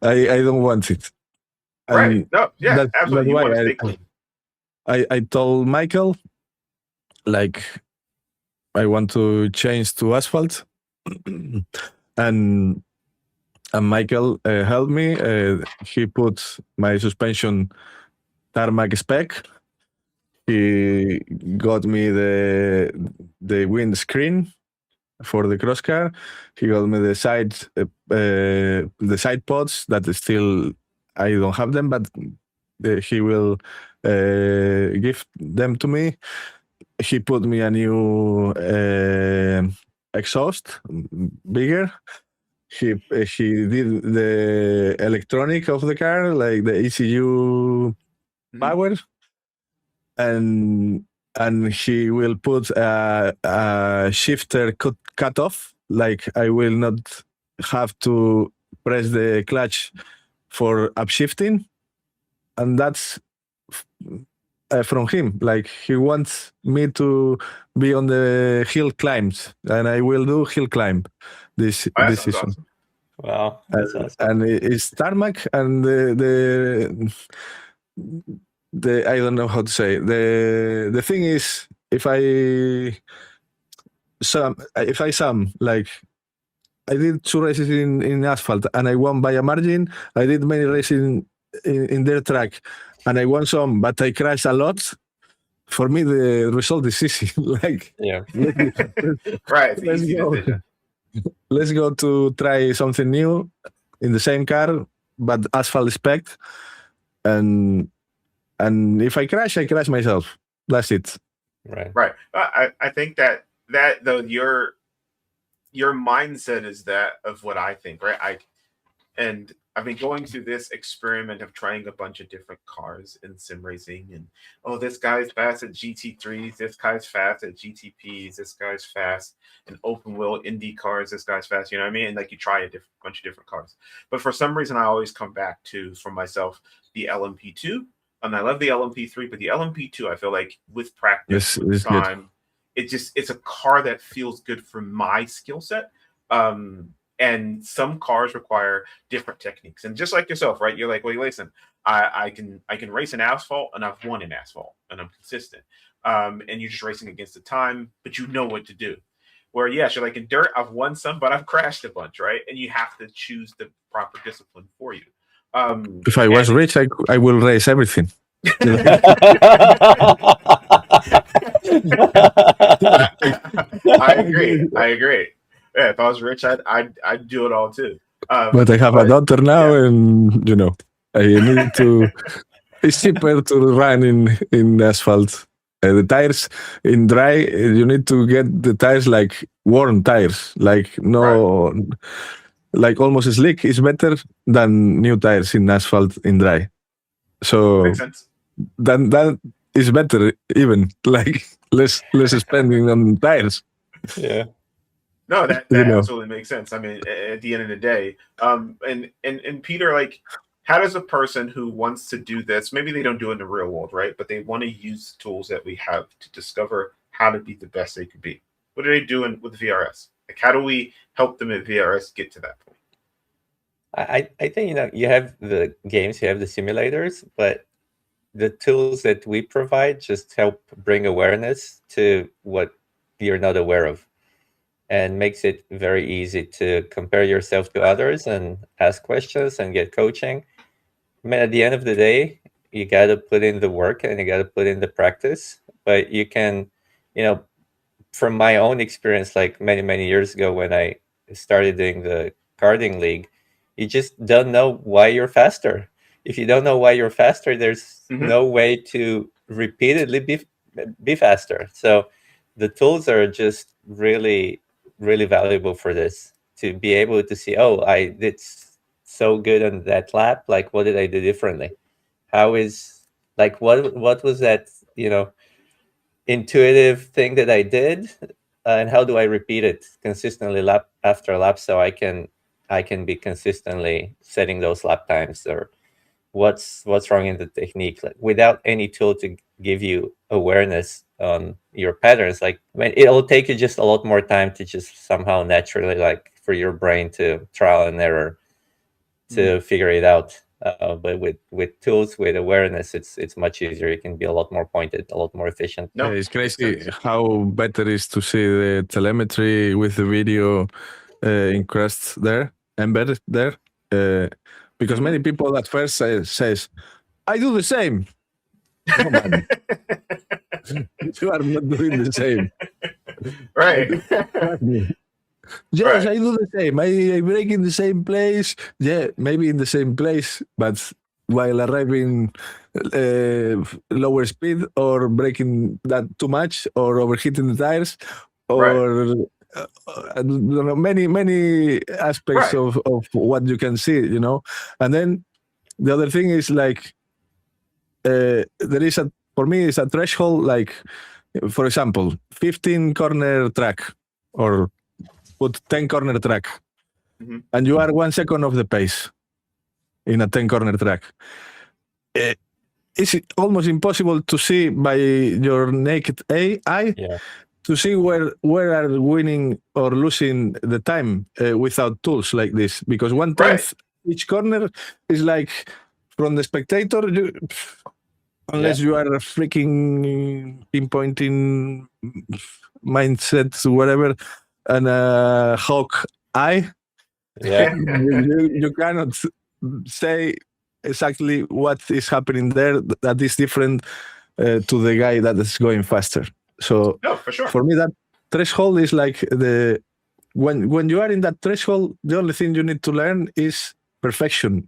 I don't want it. And Right. No, yeah, absolutely. That's You why want to stay clean. I told Michael, like, I want to change to asphalt, and Michael helped me. He put my suspension tarmac spec. He got me the windscreen for the cross car. He got me the side pods that still I don't have them, but he will give them to me. He put me a new exhaust, bigger. He did the electronic of the car, like the ECU power, and he will put a shifter cut off. Like, I will not have to press the clutch for upshifting, and that's from him. Like, he wants me to be on the hill climbs, and I will do hill climb this season. Awesome. Wow, that's awesome. And it's tarmac, and the I don't know how to say. The thing is, if I sum, like, I did 2 races in asphalt and I won by a margin. I did many races in their track and I won some, but I crashed a lot. For me, the result is easy. Like, Yeah. Right. It's easy decision. Let's go to try something new in the same car, but asphalt spec. And if I crash myself. That's it. Right. I think that though your mindset is that of what I think, right? I've been going through this experiment of trying a bunch of different cars in sim racing, and this guy's fast at GT3s, this guy's fast at GTPs, this guy's fast in open wheel Indy cars, this guy's fast, you know what I mean? And like, you try a bunch of different cars, but for some reason I always come back to, for myself, the LMP2, and I love the LMP3, but the LMP2, I feel like with practice, with time, it's a car that feels good for my skill set. And some cars require different techniques. And just like yourself, right? You're like, well, listen, I can race in asphalt, and I've won in asphalt, and I'm consistent. And you're just racing against the time, but you know what to do. Where, yes, you're like, in dirt, I've won some, but I've crashed a bunch, right? And you have to choose the proper discipline for you. If I was rich, I will race everything. I agree. Yeah, if I was rich, I'd do it all too. But I have a daughter now, and I need to. It's cheaper to run in asphalt. The tires in dry, you need to get the tires like worn tires, like like almost slick is better than new tires in asphalt in dry. So makes sense. Then that is better, even like less spending on tires. Yeah. No, that absolutely makes sense. I mean, at the end of the day, and Peter, like, how does a person who wants to do this, maybe they don't do it in the real world, right? But they want to use tools that we have to discover how to be the best they could be. What are they doing with VRS? Like, how do we help them at VRS get to that point? I think, you have the games, you have the simulators, but the tools that we provide just help bring awareness to what you're not aware of. and makes it very easy to compare yourself to others and ask questions and get coaching. I mean, at the end of the day, you got to put in the work and you got to put in the practice. But you can, from my own experience, like many, many years ago when I started doing the karting league, you just don't know why you're faster. If you don't know why you're faster, there's no way to repeatedly be faster. So the tools are just really, really valuable for this, to be able to see, oh, I did so good on that lap. Like, what did I do differently? How is, like, what was that, intuitive thing that I did, and how do I repeat it consistently lap after lap, so I can be consistently setting those lap times, or what's wrong in the technique, like, without any tool to give you awareness on your patterns. Like, I mean, it'll take you just a lot more time to just somehow naturally, like, for your brain to trial and error to figure it out. But with tools, with awareness, it's much easier. You can be a lot more pointed, a lot more efficient. No, It's crazy how better it is to see the telemetry with the video encrusted there, embedded there, because many people at first says, "I do the same." No, man. You are not doing the same. Right. Yes, Right. I do the same. I brake in the same place. Yeah, maybe in the same place, but while arriving lower speed, or braking that too much, or overheating the tires, or I don't know, many aspects Right. of what you can see, And then the other thing is, like, there is for me, it's a threshold, like, for example, 15 corner track, or put 10 corner track, and you are 1 second of the pace in a 10 corner track. It's almost impossible to see by your naked eye, to see where are winning or losing the time without tools like this, because 1/10 each corner is like, from the spectator, unless you are freaking pinpointing mindsets, whatever, and a hawk eye, you cannot say exactly what is happening there that is different to the guy that is going faster. So for sure. For me, that threshold is like when you are in that threshold, the only thing you need to learn is perfection.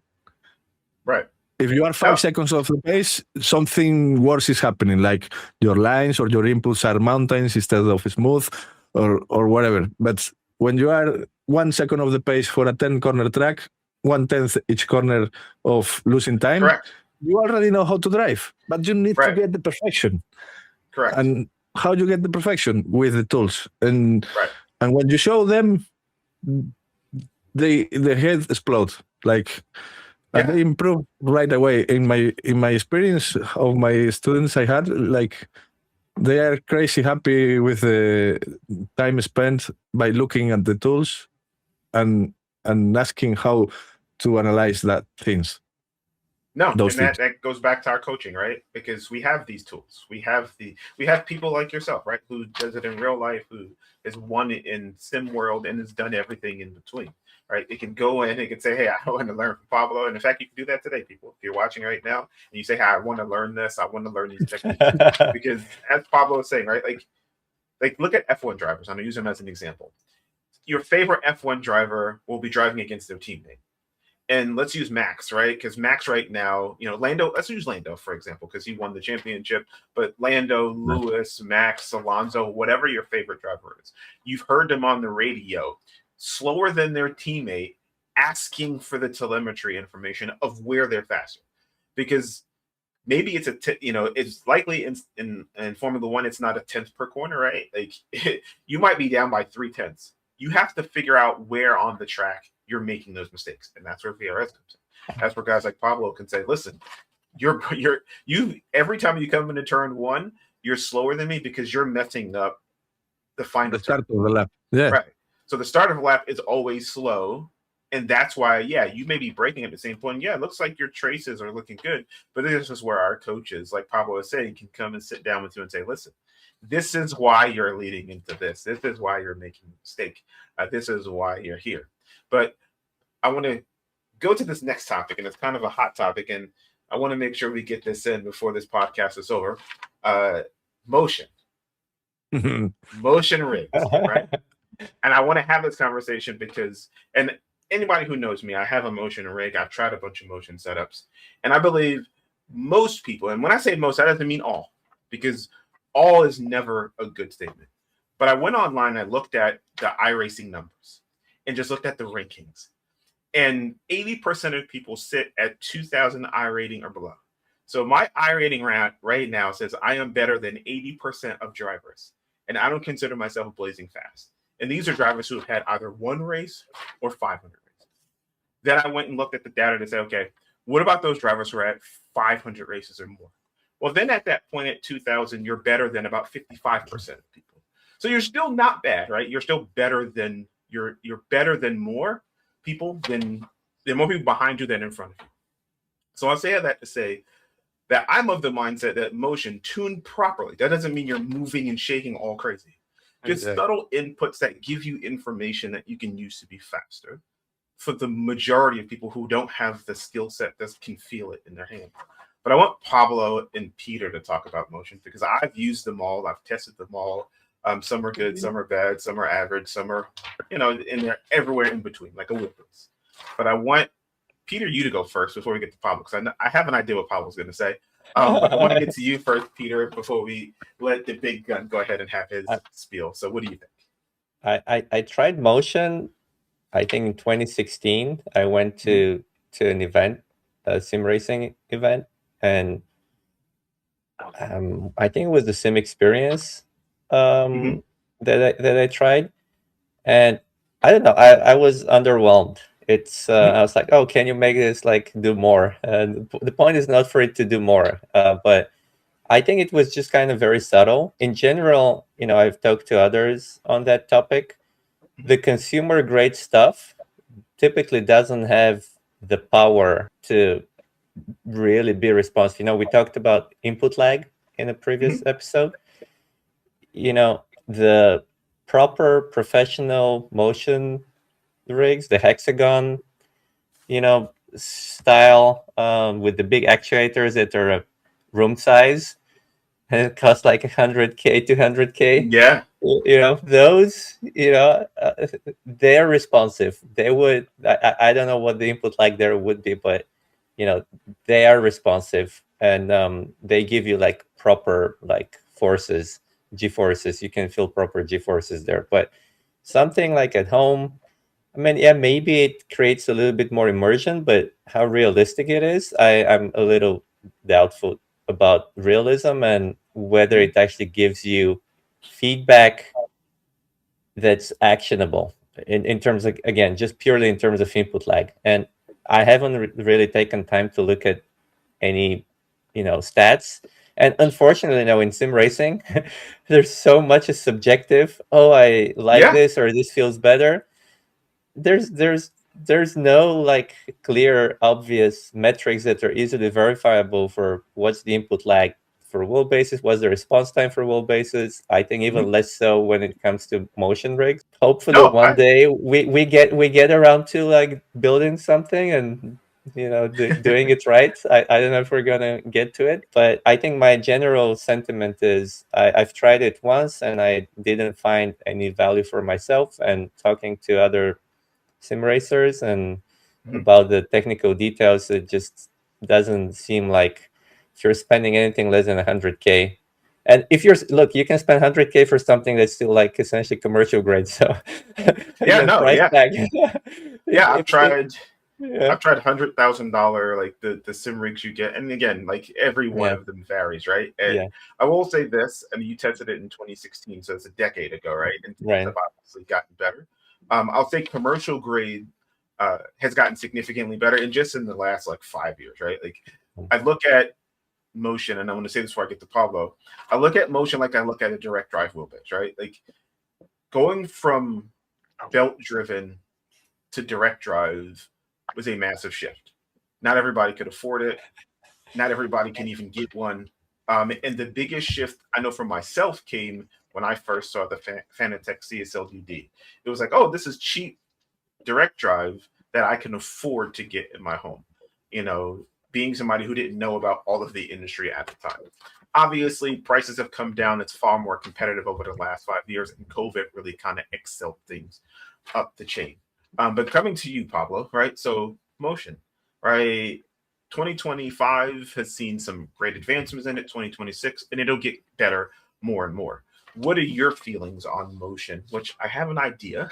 Right. If you are 5 seconds off the pace, something worse is happening, like your lines or your inputs are mountains instead of smooth, or whatever. But when you are 1 second of the pace for a 10 corner track, 1/10 each corner of losing time, you already know how to drive, but you need to get the perfection. Correct. And how you get the perfection? With the tools. And when you show them, their heads explode. Like, and they improve right away. In my experience of my students I had, like, they are crazy happy with the time spent by looking at the tools and asking how to analyze that things. No, and that goes back to our coaching, right? Because we have these tools. We have people like yourself, right, who does it in real life, who is won in sim world and has done everything in between, right? It can go in, it can say, hey, I want to learn from Pablo. And in fact, you can do that today, people. If you're watching right now and you say, hey, I want to learn this, I want to learn these techniques. Because as Pablo was saying, right, like look at F1 drivers. I'm going to use them as an example. Your favorite F1 driver will be driving against their teammate. And let's use Max, right? Because Max right now, Lando, let's use Lando, for example, because he won the championship. But Lando, Lewis, Max, Alonso, whatever your favorite driver is, you've heard them on the radio, slower than their teammate, asking for the telemetry information of where they're faster. Because maybe it's it's likely in Formula One, it's not a 10th per corner, right? Like, you might be down by 3/10. You have to figure out where on the track you're making those mistakes, and that's where VRS comes in. That's where guys like Pablo can say, "Listen, you every time you come into turn one, you're slower than me because you're messing up the final start of the lap." Yeah, right. So the start of a lap is always slow And that's why, yeah, you may be braking at the same point. Yeah, it looks like your traces are looking good. But this is where our coaches, like Pablo was saying, can come and sit down with you and say, listen, this is why you're leading into this. This is why you're making a mistake. This is why you're here. But I want to go to this next topic, and it's kind of a hot topic, and I want to make sure we get this in before this podcast is over. Motion. Motion rigs, right? And I want to have this conversation because, and anybody who knows me, I have a motion rig. I've tried a bunch of motion setups. And I believe most people, and when I say most, that doesn't mean all, because all is never a good statement. But I went online, I looked at the iRacing numbers and just looked at the rankings. And 80% of people sit at 2,000 I rating or below. So my I rating right now says I am better than 80% of drivers. And I don't consider myself blazing fast. And these are drivers who have had either one race or 500 races. Then I went and looked at the data to say, okay, what about those drivers who are at 500 races or more? Well, then at that point at 2,000, you're better than about 55% of people. So you're still not bad, right? You're still better than you're better than more people than more people behind you than in front of you. So I'll say that to say that I'm of the mindset that motion tuned properly, that doesn't mean you're moving and shaking all crazy. Just subtle inputs that give you information that you can use to be faster for the majority of people who don't have the skill set that can feel it in their hand. But I want Pablo and Peter to talk about motion because I've used them all. I've tested them all. Some are good, some are bad, some are average, some are, and they're everywhere in between, like a whip race. But I want Peter, you to go first before we get to Pablo, because I have an idea what Pablo's going to say. But I want to get to you first, Peter, before we let the big gun go ahead and have his spiel. So what do you think? I tried motion, I think in 2016. I went to an event, a sim racing event, and I think it was the sim experience that I tried. And I don't know, I was underwhelmed. It's I was like, oh, can you make this like do more? The point is not for it to do more, but I think it was just kind of very subtle. In general, I've talked to others on that topic. The consumer grade stuff typically doesn't have the power to really be responsive. We talked about input lag in a previous episode. The proper professional motion rigs, the hexagon, style, with the big actuators that are a room size, and it costs like 100K, 200K. Yeah. Those, they're responsive. They would, I don't know what the input lag there would be, but, they are responsive, and they give you like proper like forces, G-forces. You can feel proper G-forces there. But something like at home, I mean, yeah, maybe it creates a little bit more immersion, but how realistic it is, I'm a little doubtful about realism and whether it actually gives you feedback that's actionable in terms of, again, just purely in terms of input lag. And I haven't really taken time to look at any, stats. And unfortunately, in sim racing, there's so much is subjective. Oh, I like this, or this feels better. There's no like clear, obvious metrics that are easily verifiable for what's the input lag for wheelbases, what's the response time for wheelbases. I think even less so when it comes to motion rigs. Hopefully one day we get around to like building something and doing it right. I don't know if we're gonna get to it, but I think my general sentiment is I've tried it once and I didn't find any value for myself. And talking to other sim racers and about the technical details, it just doesn't seem like if you're spending anything less than 100K. And if you can spend 100K for something that's still like essentially commercial grade. So tag. I've tried $100,000 like the sim rigs you get, and again, like every one of them varies, right? And I will say this, I mean, you tested it in 2016, so it's a decade ago, right? And things have obviously gotten better. I'll say commercial grade has gotten significantly better, and just in the last like 5 years, right? Like I look at motion, and I'm going to say this before I get to Pablo. I look at motion like I look at a direct drive wheelbase, right? Like going from belt driven to direct drive was a massive shift. Not everybody could afford it. Not everybody can even get one. And the biggest shift I know for myself came when I first saw the Fanatec CSLUD. It was like, oh, this is cheap direct drive that I can afford to get in my home. You know, being somebody who didn't know about all of the industry at the time. Obviously, prices have come down. It's far more competitive over the last 5 years, and COVID really kind of excelled things up the chain. But coming to you, Pablo, right? So motion, right? 2025 has seen some great advancements in it, 2026, and it'll get better more and more. What are your feelings on motion? Which I have an idea,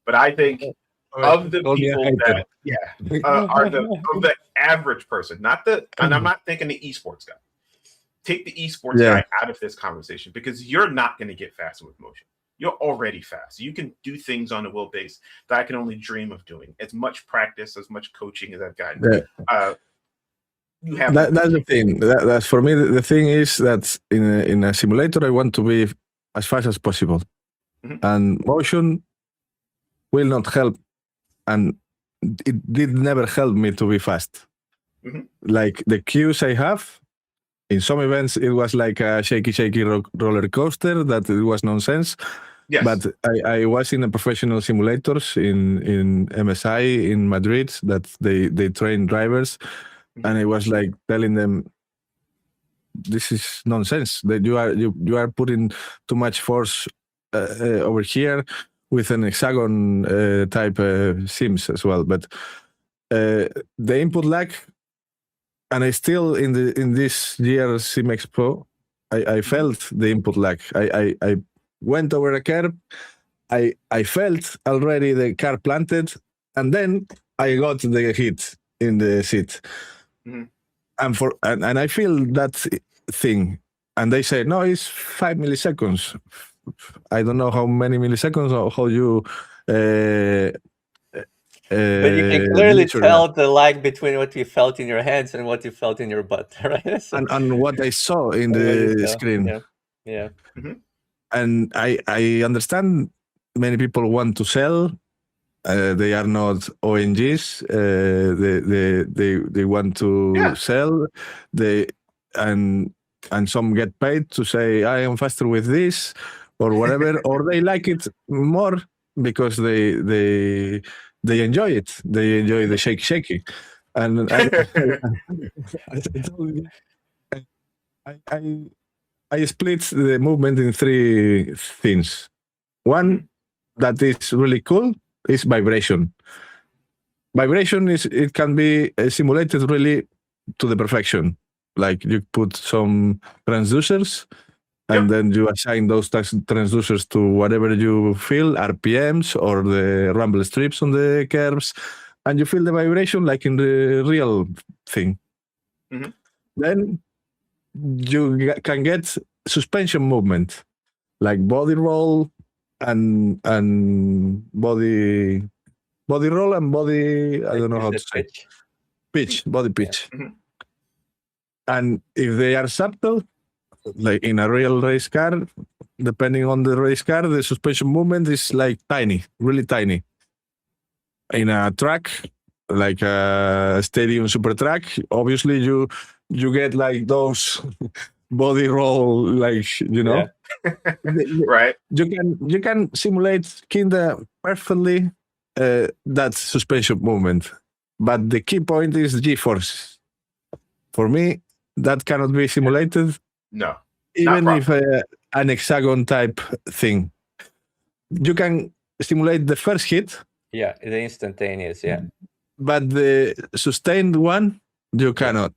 but I think of the people that, are the average person, not the, and I'm not thinking the esports guy. Take the esports guy out of this conversation because you're not going to get faster with motion. You're already fast. You can do things on a wheelbase that I can only dream of doing. As much practice, as much coaching as I've gotten. You have that's the thing. That's for me. The thing is that in a simulator, I want to be as fast as possible, and motion will not help, and it did never help me to be fast. Like the cues I have. In some events, it was like a shaky roller coaster that it was nonsense. Yes. But I was in a professional simulators in MSI in Madrid that they train drivers, and I was like telling them, this is nonsense. That you are putting too much force over here with an hexagon type sims as well. But the input lag. And I still in this year's Sim Expo, I felt the input lag. I went over a curb, I felt already the car planted, and then I got the hit in the seat. And I feel that thing. And they say, no, it's 5 milliseconds. I don't know how many milliseconds or how you but you can clearly tell the lag between what you felt in your hands and what you felt in your butt, right? So, and what I saw in the screen. Yeah. And I understand many people want to sell. They are not ONGs. They want to sell. And some get paid to say I am faster with this or whatever, or they like it more because they enjoy it. They enjoy the shaky. And I split the movement in 3 things. One that is really cool is vibration. Vibration it can be simulated really to the perfection. Like you put some transducers and then you assign those transducers to whatever you feel, RPMs or the rumble strips on the curves, and you feel the vibration like in the real thing. Then you can get suspension movement, like body roll and body roll and body, I don't know how to say. Body pitch. And if they are subtle, like in a real race car, depending on the race car, the suspension movement is like tiny, really tiny. In a track, like a stadium super track, obviously you get like those body roll, like, you know. Right. You can simulate kinda perfectly that suspension movement. But the key point is G-force. For me, that cannot be simulated. No. Even if an hexagon type thing. You can simulate the first hit. Yeah, the instantaneous, But the sustained one, you cannot.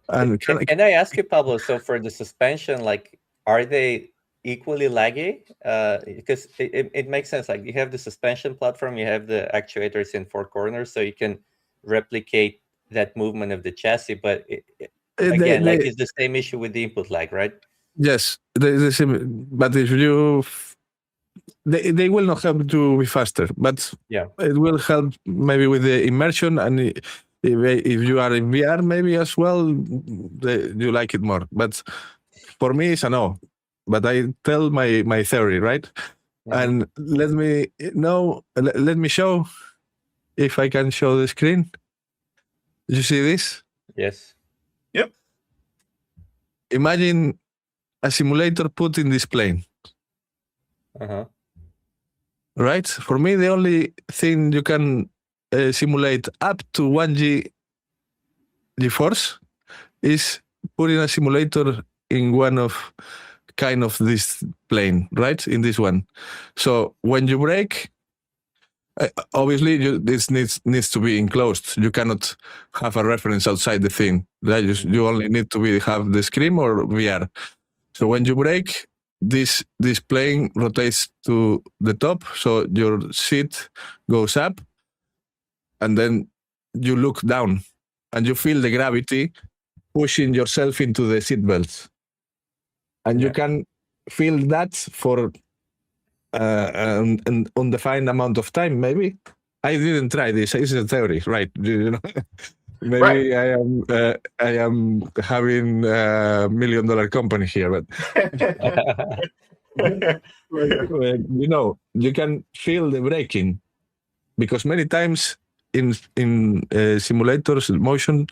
And can I ask you, Pablo, so for the suspension, like, are they equally laggy? Because it makes sense. Like, you have the suspension platform, you have the actuators in 4 corners, so you can replicate that movement of the chassis, but again, it's the same issue with the input lag, right? Yes, the same. But if you, they will not help to be faster. But it will help maybe with the immersion, and if you are in VR, maybe as well, you like it more. But for me, it's a no. But I tell my theory, right? And let me show if I can show the screen. You see this? Yes. Yep. Imagine a simulator put in this plane, Uh-huh. right? For me, the only thing you can simulate up to 1G G-force is putting a simulator in one of kind of this plane, right? In this one. So when you brake, obviously this needs to be enclosed. You cannot have a reference outside the thing. Right? You only need to have the screen or VR. So when you brake, this plane rotates to the top, so your seat goes up, and then you look down, and you feel the gravity pushing yourself into the seat belts, and you can feel that for an undefined amount of time. Maybe I didn't try this. It's a theory, right? You know, maybe Right. I am having a $1 million company here, but you know, you can feel the braking, because many times in simulators motion,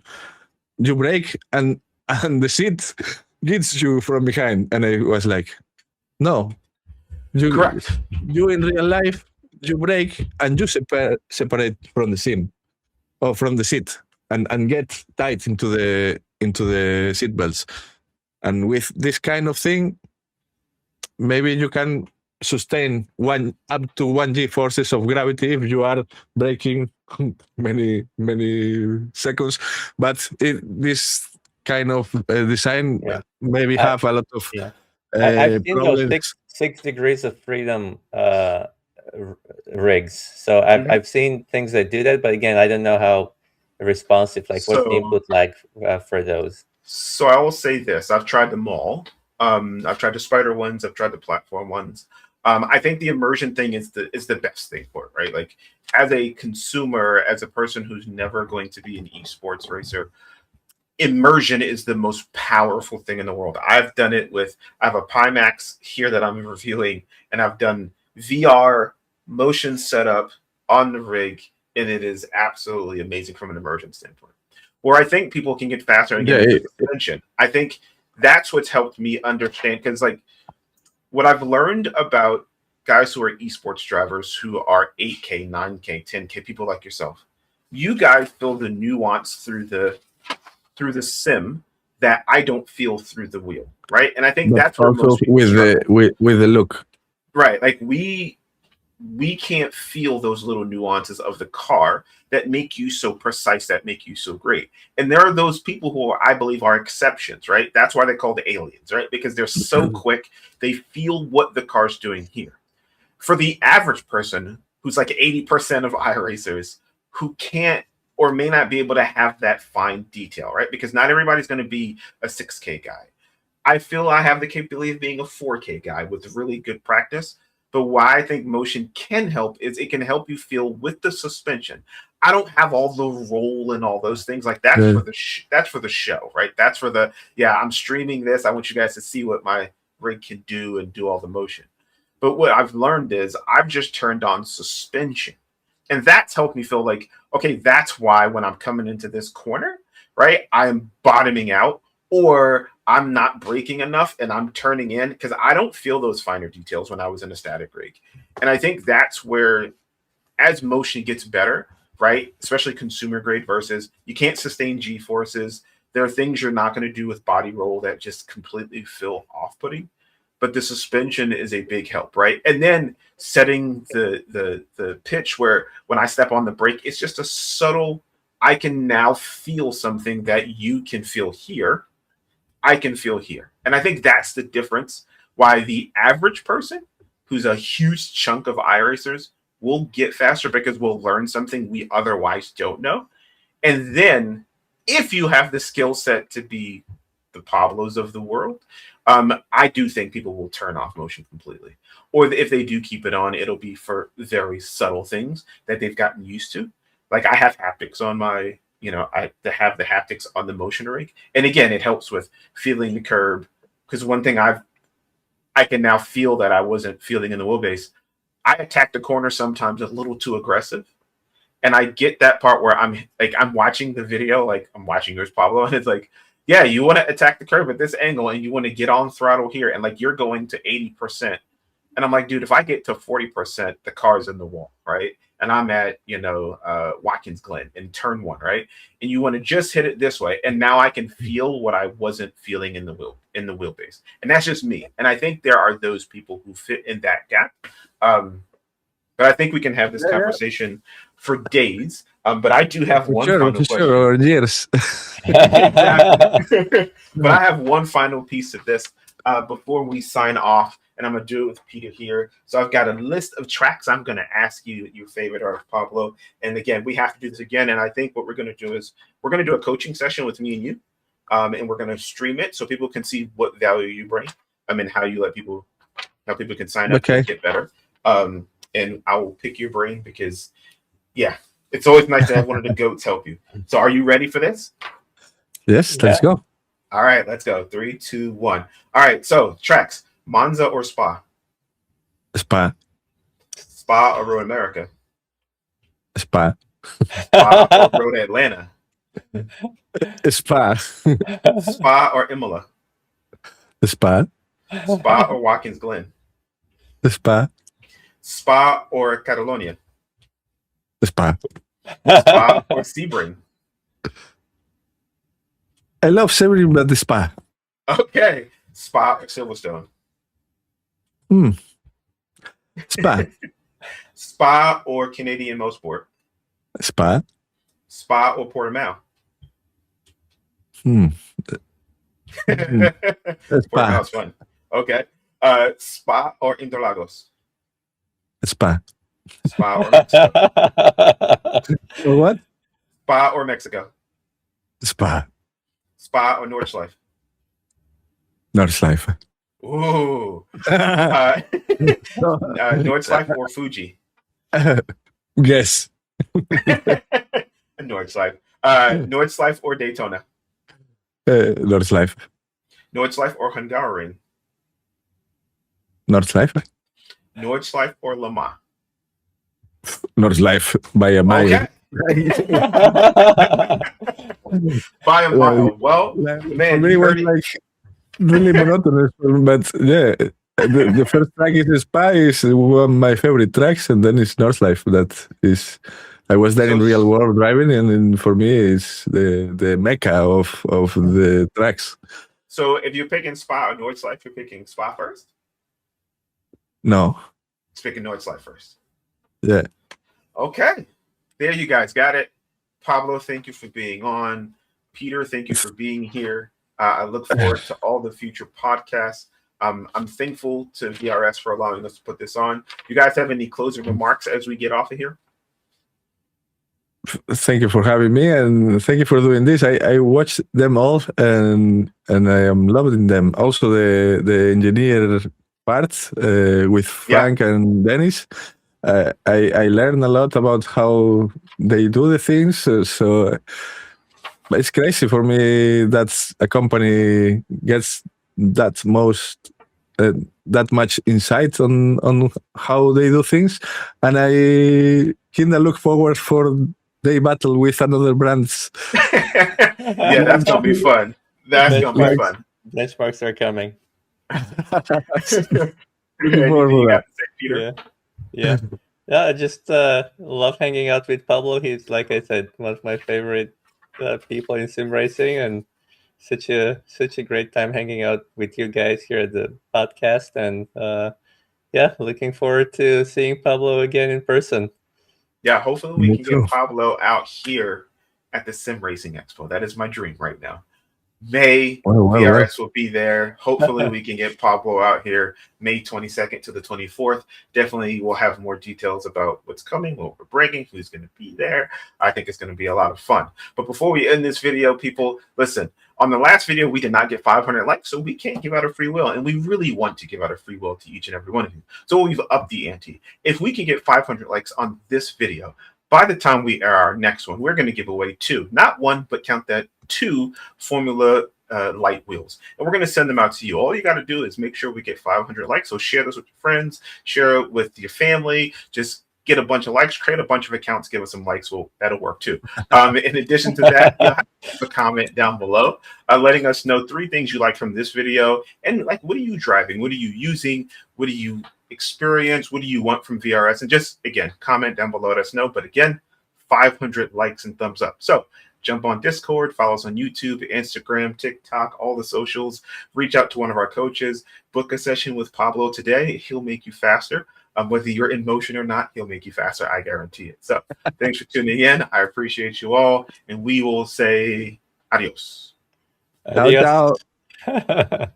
you brake and the seat gets you from behind, and I was like, no, Correct. you in real life, you brake and you separate from the seam or from the seat and get tight into the seat belts. And with this kind of thing, maybe you can sustain up to 1G forces of gravity if you are braking many seconds. But this kind of design maybe have a lot of I've seen those problems. 6 degrees of freedom rigs. So I've seen things that do that, but again, I don't know how responsive, like what's the input like for those. So I will say this: I've tried them all. I've tried the spider ones. I've tried the platform ones. I think the immersion thing is the best thing for it, right? Like, as a consumer, as a person who's never going to be an esports racer, immersion is the most powerful thing in the world. I've done it with, I have a Pimax here that I'm reviewing, and I've done VR motion setup on the rig, and it is absolutely amazing from an immersion standpoint. Where I think people can get faster and get suspension. I think that's what's helped me understand, because like what I've learned about guys who are esports drivers who are 8K, 9K, 10K, people like yourself, you guys feel the nuance through the sim that I don't feel through the wheel, right? And I think that's where most people with the look, right? Like we can't feel those little nuances of the car that make you so precise, that make you so great. And there are those people who I believe are exceptions, right? That's why they're called the aliens, right? Because they're so quick, they feel what the car's doing here. For the average person who's like 80% of iRacers who can't or may not be able to have that fine detail, right? Because not everybody's going to be a 6K guy. I feel I have the capability of being a 4K guy with really good practice. But why I think motion can help is it can help you feel with the suspension. I don't have all the roll and all those things. Like that's for the that's for the show, right? That's for the I'm streaming this. I want you guys to see what my rig can do and do all the motion. But what I've learned is I've just turned on suspension. And that's helped me feel like, okay, that's why when I'm coming into this corner, right, I'm bottoming out, or I'm not braking enough and I'm turning in, because I don't feel those finer details when I was in a static rig. And I think that's where, as motion gets better, right, especially consumer grade versus you can't sustain G-forces. There are things you're not going to do with body roll that just completely feel off-putting. But the suspension is a big help, right? And then setting the pitch where when I step on the brake, it's just a subtle, I can now feel something that you can feel here. I can feel here. And I think that's the difference why the average person who's a huge chunk of iRacers will get faster, because we'll learn something we otherwise don't know. And then if you have the skill set to be the Pablos of the world, I do think people will turn off motion completely. Or if they do keep it on, it'll be for very subtle things that they've gotten used to. Like I have haptics on my, I have the haptics on the motion rig. And again, it helps with feeling the curb. Because one thing I can now feel that I wasn't feeling in the wheelbase, I attack the corner sometimes a little too aggressive. And I get that part where I'm watching the video, like I'm watching yours, Pablo, and it's like, yeah, you want to attack the curve at this angle and you want to get on throttle here, and like you're going to 80%. And I'm like, dude, if I get to 40%, the car's in the wall, right? And I'm at, Watkins Glen in turn 1, right? And you want to just hit it this way. And now I can feel what I wasn't feeling in the wheelbase. And that's just me. And I think there are those people who fit in that gap. But I think we can have this conversation for days. But I do have one final question. Sure, years. Exactly. But I have one final piece of this before we sign off. And I'm going to do it with Peter here. So I've got a list of tracks I'm going to ask you your favorite are, Pablo. And again, we have to do this again. And I think what we're going to do is we're going to do a coaching session with me and you. And we're going to stream it so people can see what value you bring. And how you how people can sign up to get better. And I will pick your brain because, yeah, it's always nice to have one of the GOATs help you. So are you ready for this? Yes, let's go. All right, let's go. 3, 2, 1. All right, so tracks. Monza or Spa? Spa. Spa or Road America? Spa. Spa or Road Atlanta? Spa. Spa or Imola? Spa. Spa or Watkins Glen? Spa. Spa or Catalonia? Spa. Spa or Sebring? I love Sebring, but the Spa. Okay. Spa or Silverstone? Spa. Spa or Canadian Motorsport? Spa. Spa or Portimao? Portimao's fun. Okay. Spa or Interlagos? Spa. Spa or Mexico? What? Spa or Mexico? Spa. Spa or Nordschleife? Nordschleife. Ooh. Nordschleife or Fuji? Yes. Nordschleife. Nordschleife or Daytona? Nordschleife. Nordschleife or Hungaroring? Nordschleife. Nordschleife or Le Mans? Nordschleife by a mile. Okay. By a mile. Well, man, for me, it was like really monotonous, but yeah, the first track is Spa is one of my favorite tracks, and then it's Nordschleife. That is, I was there in real world driving, and for me, it's the mecca of the tracks. So, if you're picking Spa or Nordschleife, you're picking Spa first. No, it's picking Nordschleife first. Yeah. Okay, there you guys got it. Pablo, thank you for being on. Peter, thank you for being here. I look forward to all the future podcasts. I'm thankful to VRS for allowing us to put this on. You guys have any closing remarks as we get off of here? Thank you for having me, and thank you for doing this. I watched them all, and I am loving them. Also, the engineer part with Frank and Dennis. I learned a lot about how they do the things. So it's crazy for me that a company gets that much insight on how they do things, and I kind of look forward for they battle with another brands. Yeah, that's gonna be fun. That's gonna be fun. Benchmarks are coming. Yeah. I just love hanging out with Pablo. He's, like I said, one of my favorite people in sim racing, and such a great time hanging out with you guys here at the podcast. And looking forward to seeing Pablo again in person. Yeah, hopefully we can get Pablo out here at the Sim Racing Expo. That is my dream right now. May VRS will be there. Hopefully we can get Pablo out here May 22nd to the 24th. Definitely we'll have more details about what's coming, what we're bringing, who's going to be there. I think it's going to be a lot of fun. But before we end this video, people, listen, on the last video, we did not get 500 likes, so we can't give out a free will. And we really want to give out a free will to each and every one of you. So we've upped the ante. If we can get 500 likes on this video, by the time we air our next one, we're going to give away 2, not 1, but count that, 2 Formula light wheels, and we're going to send them out to you. All you got to do is make sure we get 500 likes. So share this with your friends, share it with your family. Just get a bunch of likes, create a bunch of accounts, give us some likes. Well, that'll work too. In addition to that, you'll have a comment down below letting us know 3 things you like from this video. And like, what are you driving? What are you using? What do you experience? What do you want from VRS? And just, again, comment down below, let us know. But again, 500 likes and thumbs up. So jump on Discord, follow us on YouTube, Instagram, TikTok, all the socials. Reach out to one of our coaches. Book a session with Pablo today. He'll make you faster. Whether you're in motion or not, he'll make you faster. I guarantee it. So thanks for tuning in. I appreciate you all. And we will say adios. Adios. Ciao.